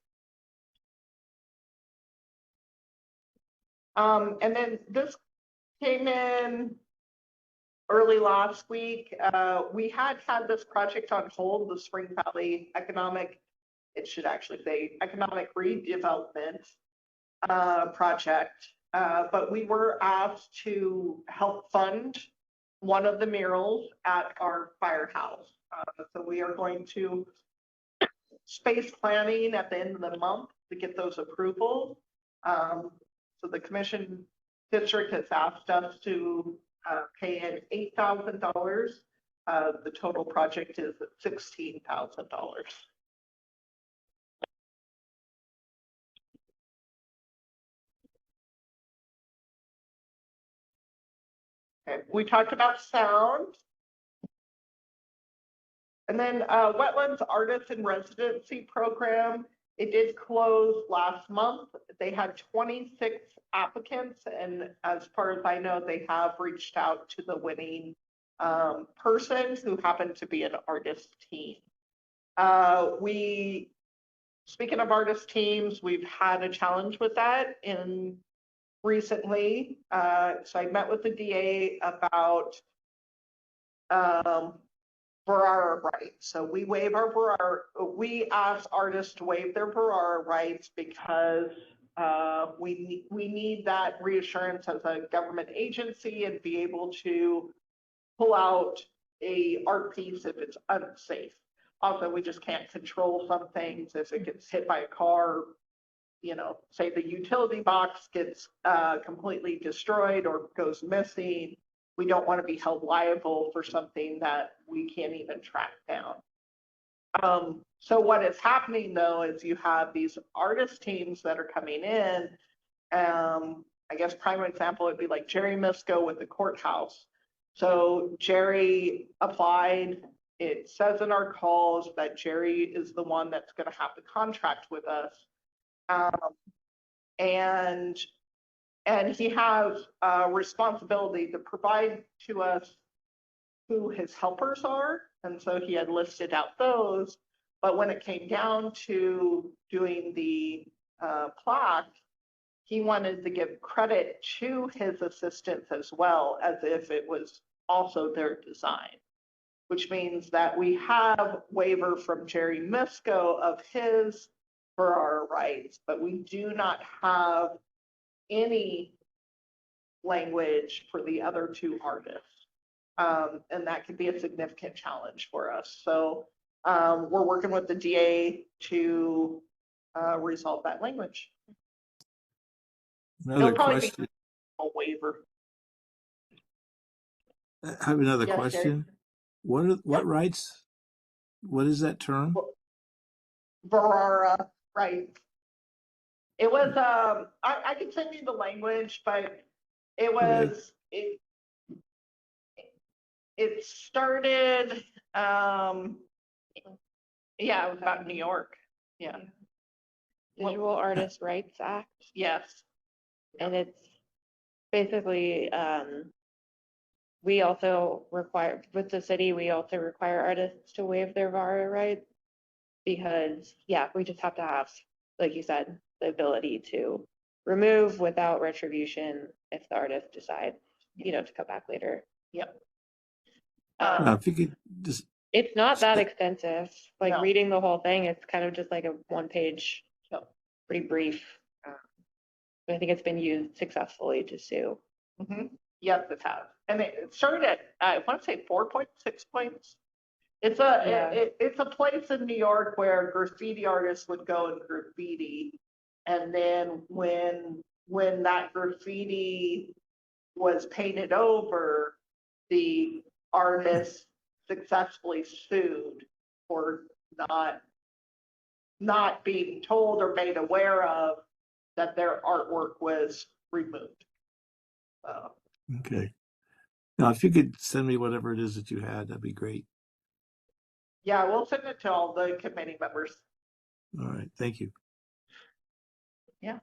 And then this came in early last week. We had this project on hold, the Spring Valley Economic, it should actually say Economic Redevelopment project. But we were asked to help fund one of the murals at our firehouse. So we are going to space planning at the end of the month to get those approvals. So the commission district has asked us to pay in $8,000. The total project is $16,000. Okay, we talked about sound. And then Wetlands Artist in Residency Program, it did close last month. They had 26 applicants, and as far as I know, they have reached out to the winning person who happened to be an artist team. Speaking of artist teams, we've had a challenge with that recently. So I met with the DA about Barara rights. So we waive our Barara, we ask artists to waive their Barara rights because we need that reassurance as a government agency and be able to pull out a art piece if it's unsafe. Also, we just can't control some things. If it gets hit by a car, you know, say the utility box gets completely destroyed or goes missing, we don't want to be held liable for something that we can't even track down. So what is happening though is you have these artist teams that are coming in. I guess prime example would be like Jerry Misko with the courthouse. So Jerry applied. It says in our calls that Jerry is the one that's going to have the contract with us. And he has a responsibility to provide to us who his helpers are. And so he had listed out those. But when it came down to doing the plaque, he wanted to give credit to his assistants as well, as if it was also their design, which means that we have waiver from Jerry Misko of his for our rights, but we do not have any language for the other two artists. And that could be a significant challenge for us. So we're working with the DA to resolve that language. Another question. A waiver. I have another Yes, question. What rights? What is that term? Barara, right. It was, I can send you the language, but it was, it started, yeah, it was about New York. Yeah. Visual Artist Rights Act. Yes. And it's basically, we also require, with the city, we also require artists to waive their VARA rights because, yeah, we just have to have, like you said, the ability to remove without retribution if the artist decides, you know, to come back later. Yep. If you could just. It's not that extensive. Like No. reading the whole thing, it's kind of just like a one-page pretty brief. But I think it's been used successfully to sue. Yes, it has. And it started at, I want to say 4.6 points. It's a, Yeah. it's a place in New York where graffiti artists would go and graffiti. And then when that graffiti was painted over, the artist successfully sued for not being told or made aware of that their artwork was removed. So, Okay. Now, if you could send me whatever it is that you had, that'd be great. yeah, we'll send it to all the committee members. All right. Thank you. Yeah.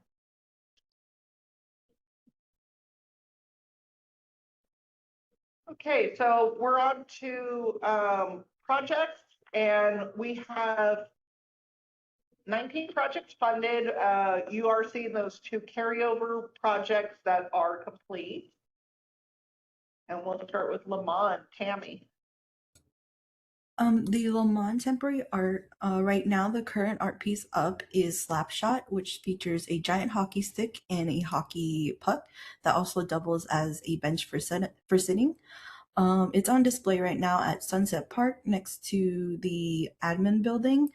Okay, so we're on to projects, and we have 19 projects funded. You are seeing those 2 carryover projects that are complete. And we'll start with Lamont. Tammy. The Lamont temporary art, right now the current art piece up is Slapshot, which features a giant hockey stick and a hockey puck that also doubles as a bench for sitting. It's on display right now at Sunset Park next to the admin building.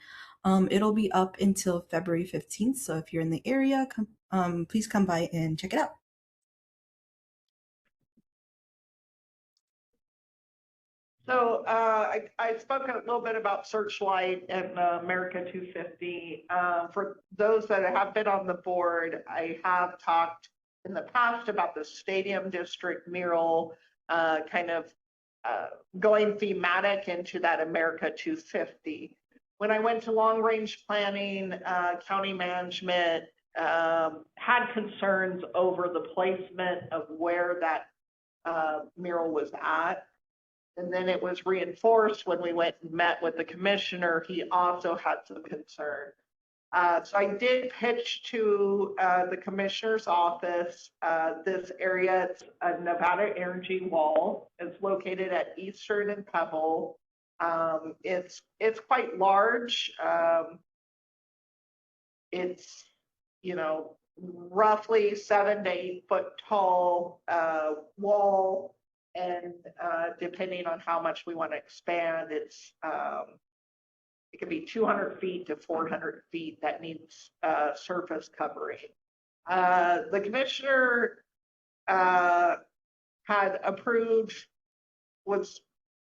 It'll be up until February 15th, so if you're in the area, please come by and check it out. So I spoke a little bit about Searchlight and America 250. For those that have been on the board, I have talked in the past about the Stadium District mural, kind of going thematic into that America 250. When I went to long range planning, county management had concerns over the placement of where that mural was at. And then it was reinforced when we went and met with the commissioner. He also had some concern. So I did pitch to the commissioner's office this area. It's a Nevada Energy Wall. It's located at Eastern and Pebble. It's quite large. It's, you know, roughly 7 to 8 foot tall wall. And depending on how much we want to expand, it can be 200 feet to 400 feet that needs surface covering. The commissioner had approved, was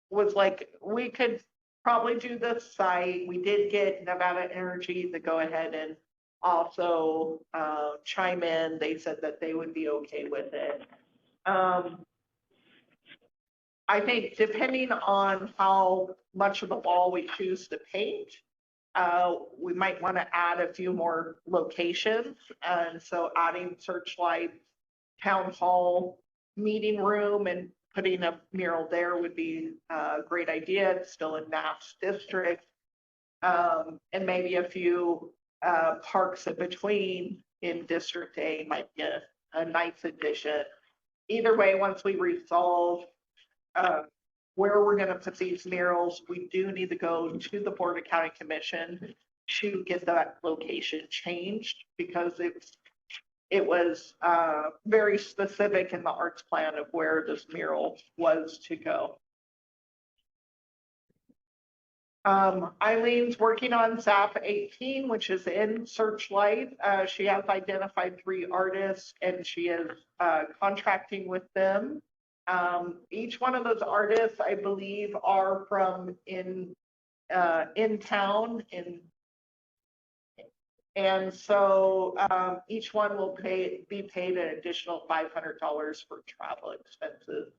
like, we could probably do this site. We did get Nevada Energy to go ahead and also chime in. They said that they would be okay with it. I think depending on how much of the wall we choose to paint, we might want to add a few more locations. And so adding Searchlight, Town Hall, meeting room, and putting a mural there would be a great idea. It's still in Naps District. And maybe a few parks in between in District A might be a nice addition. Either way, once we resolve where we're going to put these murals, we do need to go to the Board of County Commission to get that location changed, because it was very specific in the arts plan of where this mural was to go. Eileen's working on ZAP 18, which is in Searchlight. She has identified 3 artists and she is contracting with them. Each one of those artists, I believe, are from in town, and so each one will be paid an additional $500 for travel expenses.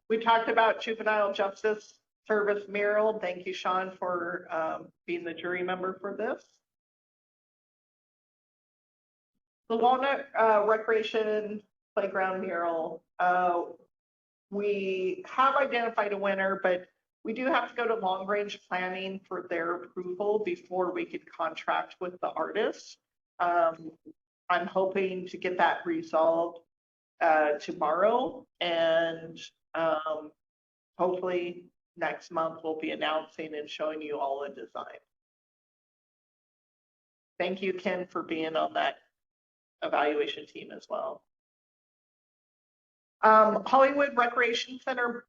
We talked about Juvenile Justice Service mural. Thank you, Sean, for being the jury member for this. The Walnut Recreation Playground mural, we have identified a winner, but we do have to go to long range planning for their approval before we could contract with the artist. I'm hoping to get that resolved tomorrow, and hopefully next month we'll be announcing and showing you all the design. thank you, Ken, for being on that evaluation team as well. Hollywood Recreation Center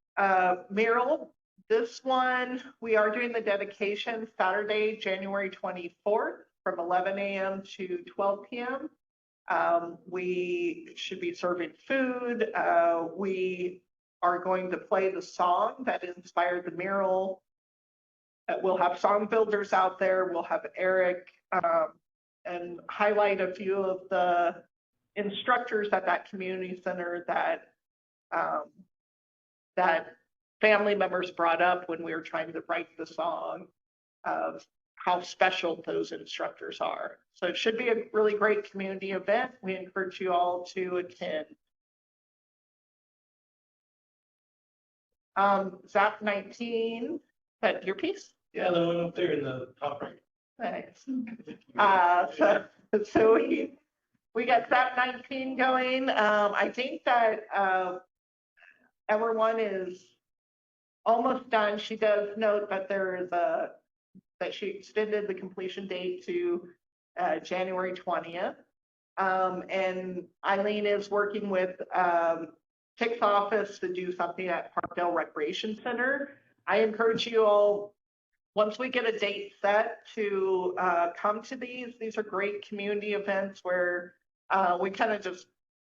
mural. This one, we are doing the dedication Saturday, January 24th from 11 a.m. to 12 p.m. We should be serving food. We are going to play the song that inspired the mural. We'll have song builders out there. We'll have Eric and highlight a few of the instructors at that community center that family members brought up when we were trying to write the song of how special those instructors are. So it should be a really great community event. We encourage you all to attend. ZAP 19, is that your piece? Yeah, the one up there in the top right. Thanks. So we got ZAP 19 going. I think that everyone is almost done. She does note that there is that she extended the completion date to January 20th. And Eileen is working with Tick's office to do something at Parkdale Recreation Center. I encourage you all, once we get a date set, to come to these. These are great community events where we kind of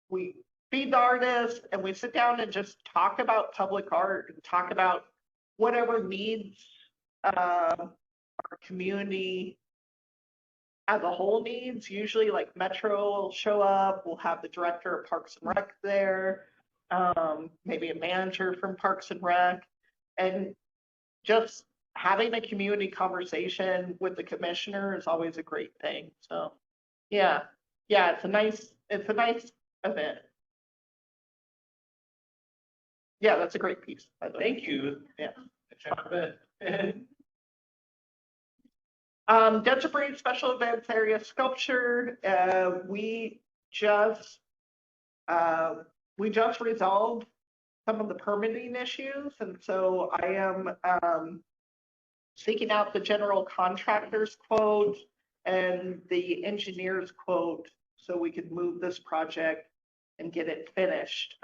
we feed the artists and we sit down and just talk about public art and talk about whatever needs our community as a whole needs. Usually like Metro will show up, we'll have the director of Parks and Rec there, maybe a manager from Parks and Rec, and just having a community conversation with the commissioner is always a great thing. So yeah, it's a nice event. Yeah, that's a great piece. Thank you. Yeah. Delta Breed Special Events Area Sculpture. We just resolved some of the permitting issues, and so I am seeking out the general contractor's quote and the engineer's quote so we can move this project and get it finished.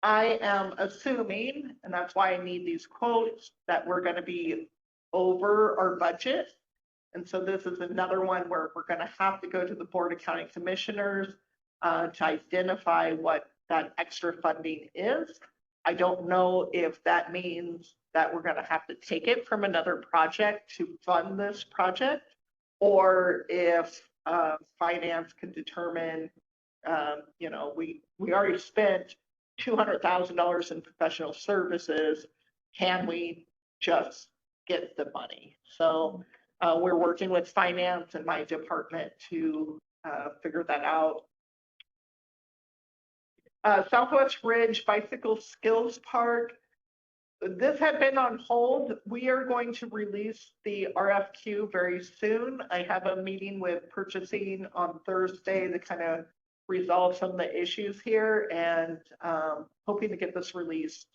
I am assuming, and that's why I need these quotes, that we're going to be over our budget. And so this is another one where we're going to have to go to the Board of County Commissioners to identify what that extra funding is. I don't know if that means that we're going to have to take it from another project to fund this project, or if finance can determine, we already spent $200,000 in professional services. Can we just get the money? So we're working with finance and my department to figure that out. Southwest Ridge Bicycle Skills Park. This had been on hold. We are going to release the RFQ very soon. I have a meeting with purchasing on Thursday to kind of resolve some of the issues here, and hoping to get this released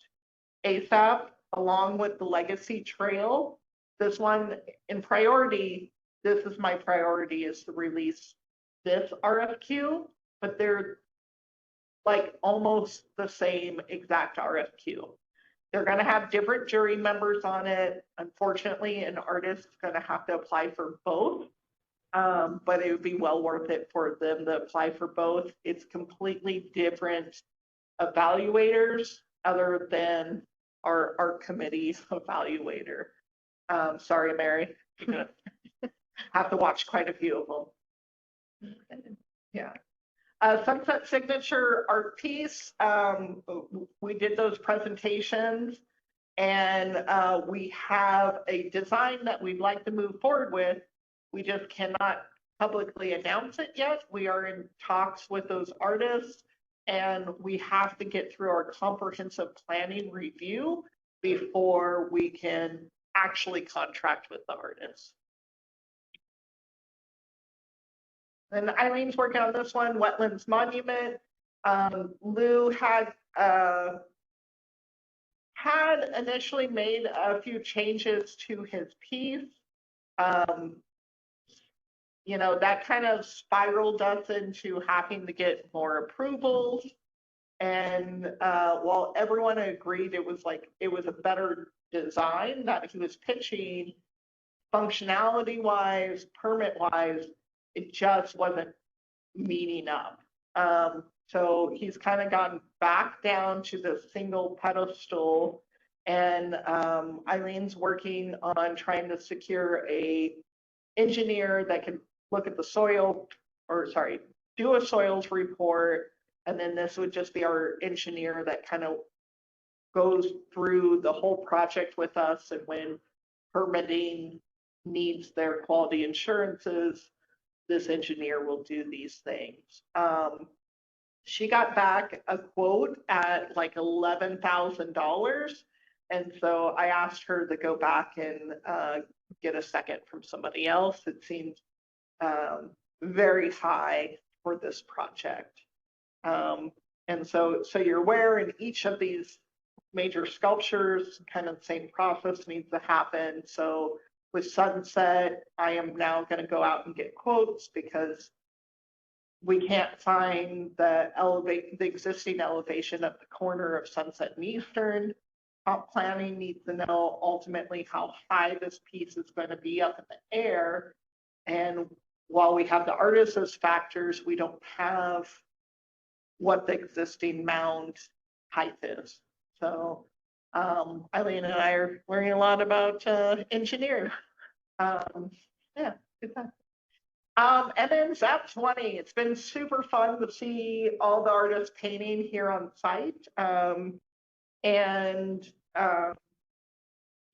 ASAP, along with the Legacy Trail. This one in priority, this is my priority, is to release this RFQ, but they're like almost the same exact RFQ. They're going to have different jury members on it. Unfortunately, an artist is going to have to apply for both. But it would be well worth it for them to apply for both. It's completely different evaluators other than our committee evaluator. Sorry, Mary, you're gonna have to watch quite a few of them. Yeah. Sunset Signature art piece. We did those presentations, and we have a design that we'd like to move forward with. We just cannot publicly announce it yet. We are in talks with those artists, and we have to get through our comprehensive planning review before we can actually contract with the artists. And Eileen's working on this one, Wetlands Monument. Lou had had initially made a few changes to his piece. You know, that kind of spiraled us into having to get more approvals. And while everyone agreed it was a better design that he was pitching, functionality wise, permit wise, it just wasn't meeting up. So he's kind of gone back down to the single pedestal, and Eileen's working on trying to secure a engineer that can look at the soil, or sorry, do a soils report, and then this would just be our engineer that kind of goes through the whole project with us, and when permitting needs their quality assurances, this engineer will do these things. She got back a quote at like $11,000. And so I asked her to go back and get a second from somebody else. It seemed very high for this project. And so you're aware, in each of these major sculptures, kind of the same process needs to happen. So with Sunset, I am now going to go out and get quotes because we can't find the existing elevation at the corner of Sunset and Eastern. Comp planning needs to know ultimately how high this piece is going to be up in the air. And while we have the artist as factors, we don't have what the existing mound height is. So Eileen and I are learning a lot about engineering. Yeah, good time. And then ZAP 20, it's been super fun to see all the artists painting here on site. And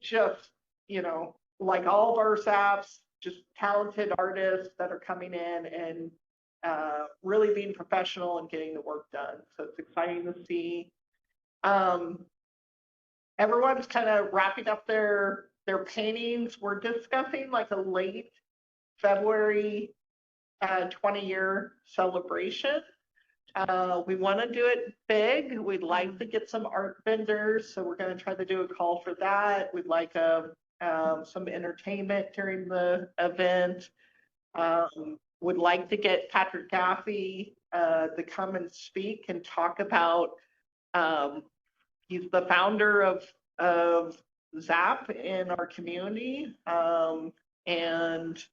just, you know, like all of our ZAPs, just talented artists that are coming in and really being professional and getting the work done. So it's exciting to see. Everyone's kind of wrapping up their paintings. We're discussing like a late February 20-year celebration. We want to do it big. We'd like to get some art vendors, so we're going to try to do a call for that. We'd like some entertainment during the event. Would like to get Patrick Gaffey to come and speak and talk about. He's the founder of ZAP in our community, and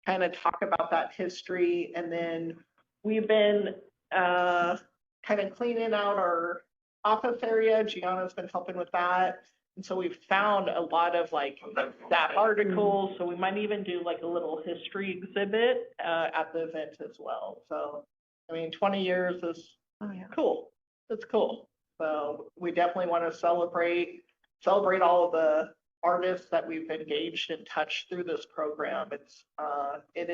kind of talk about that history. And then we've been kind of cleaning out our office area. Gianna's been helping with that. And so we've found a lot of like ZAP articles. So we might even do like a little history exhibit at the event as well. So, I mean, 20 years is cool. It's cool. So we definitely want to celebrate all of the artists that we've engaged and touched through this program. It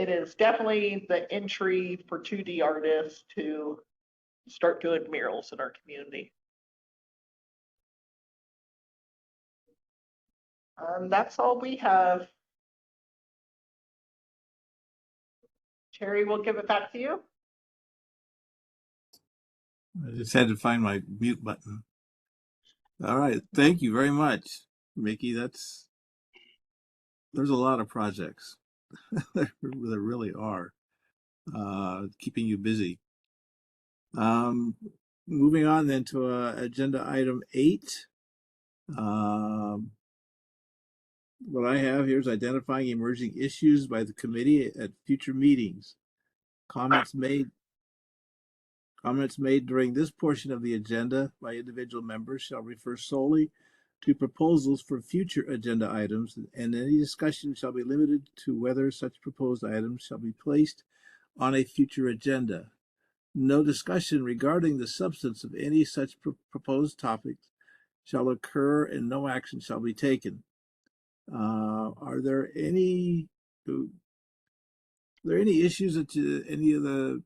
is definitely the entry for 2D artists to start doing murals in our community. That's all we have. Terry, we'll give it back to you. I just had to find my mute button. All right. Thank you very much, Mickey. There's a lot of projects. There really are, keeping you busy. Moving on then to agenda item 8. What I have here is identifying emerging issues by the committee at future meetings. Comments made during this portion of the agenda by individual members shall refer solely to proposals for future agenda items, and any discussion shall be limited to whether such proposed items shall be placed on a future agenda. No discussion regarding the substance of any such proposed topics shall occur, and no action shall be taken. Are there any issues that any of the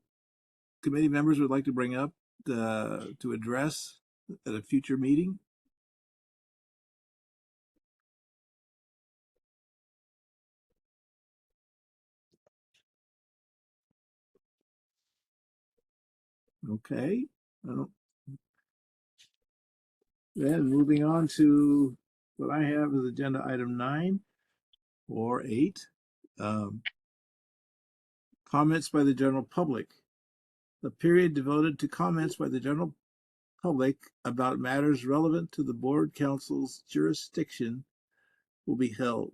committee members would like to bring up to address at a future meeting? Okay. Then moving on to what I have as agenda item 9 or 8. Comments by the general public. The period devoted to comments by the general public about matters relevant to the board council's jurisdiction will be held.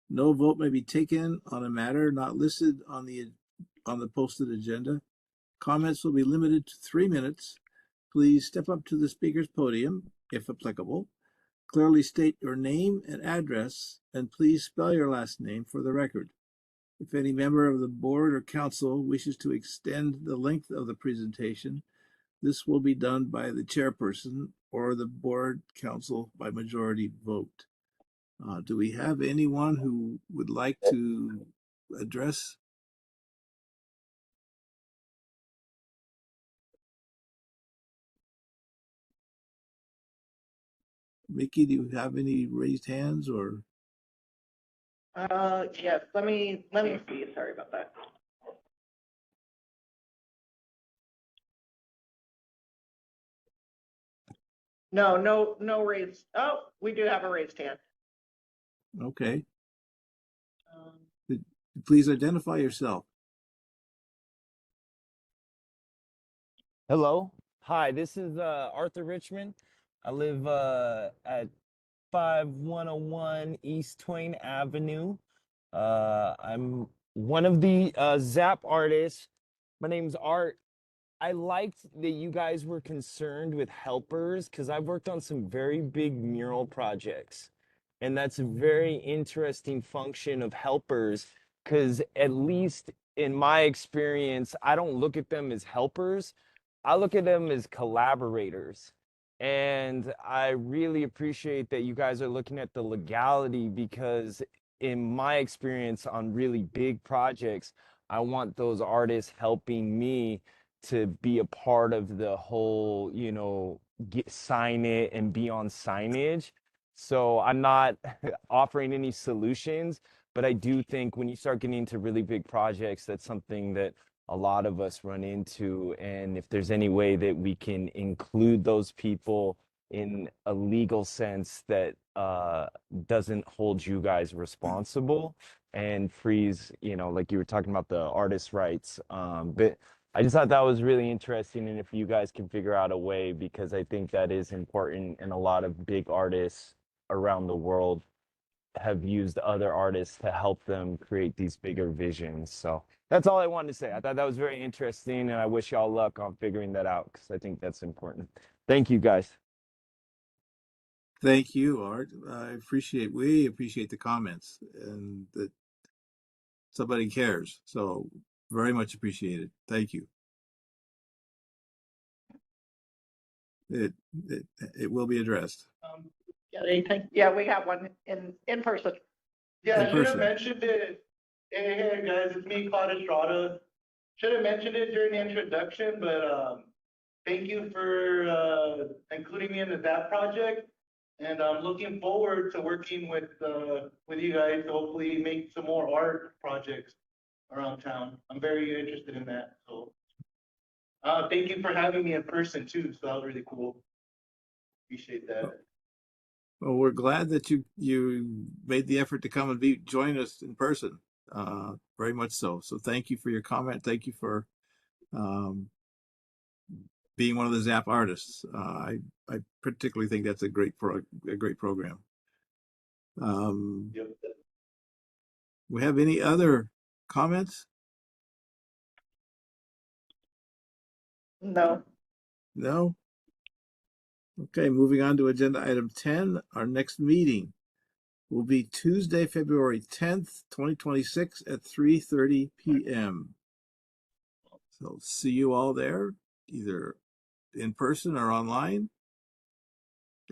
No vote may be taken on a matter not listed on the posted agenda. Comments will be limited to 3 minutes. Please step up to the speaker's podium, if applicable. Clearly state your name and address, and please spell your last name for the record. If any member of the board or council wishes to extend the length of the presentation, this will be done by the chairperson or the board council by majority vote. Do we have anyone who would like to address? Mickey, do you have any raised hands or? Yes, let me see, sorry about that. No raised, oh, we do have a raised hand. Okay. Please identify yourself. Hello. Hi, this is Arthur Richmond. I live at 5101 East Twain Avenue. I'm one of the Zap artists. My name's Art. I liked that you guys were concerned with helpers because I've worked on some very big mural projects. And that's a very interesting function of helpers because at least in my experience, I don't look at them as helpers. I look at them as collaborators. And I really appreciate that you guys are looking at the legality because in my experience on really big projects, I want those artists helping me to be a part of the whole, sign it and be on signage. So I'm not offering any solutions, but I do think when you start getting into really big projects, that's something that a lot of us run into. And if there's any way that we can include those people in a legal sense that doesn't hold you guys responsible and frees, like you were talking about the artist rights. But I just thought that was really interesting. And if you guys can figure out a way, because I think that is important and a lot of big artists around the world have used other artists to help them create these bigger visions. So that's all I wanted to say. I thought that was very interesting and I wish y'all luck on figuring that out because I think that's important. Thank you guys. Thank you, Art. We appreciate the comments and that somebody cares. So very much appreciated. Thank you. It will be addressed. Anything? Yeah, we have one in person. Yeah, I In should have person. mentioned it. Hey guys, it's me, Claude Estrada. Should have mentioned it during the introduction, but thank you for including me in that project. And I'm looking forward to working with you guys to hopefully make some more art projects around town. I'm very interested in that. So thank you for having me in person too. So that was really cool. Appreciate that. Well, we're glad that you made the effort to come and join us in person. Very much so. So thank you for your comment. Thank you for being one of the Zap artists. I particularly think that's a great program. Yep. We have any other comments? No. No? Okay, moving on to agenda item 10. Our next meeting will be Tuesday, February 10th, 2026 at 3:30 p.m. So see you all there, either in person or online,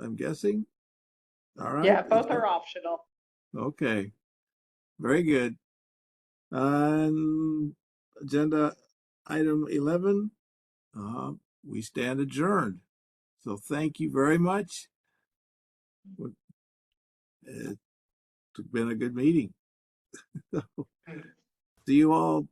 I'm guessing. All right. Yeah, both are optional. Okay, very good. Agenda item 11, we stand adjourned. So thank you very much. It's been a good meeting. See you all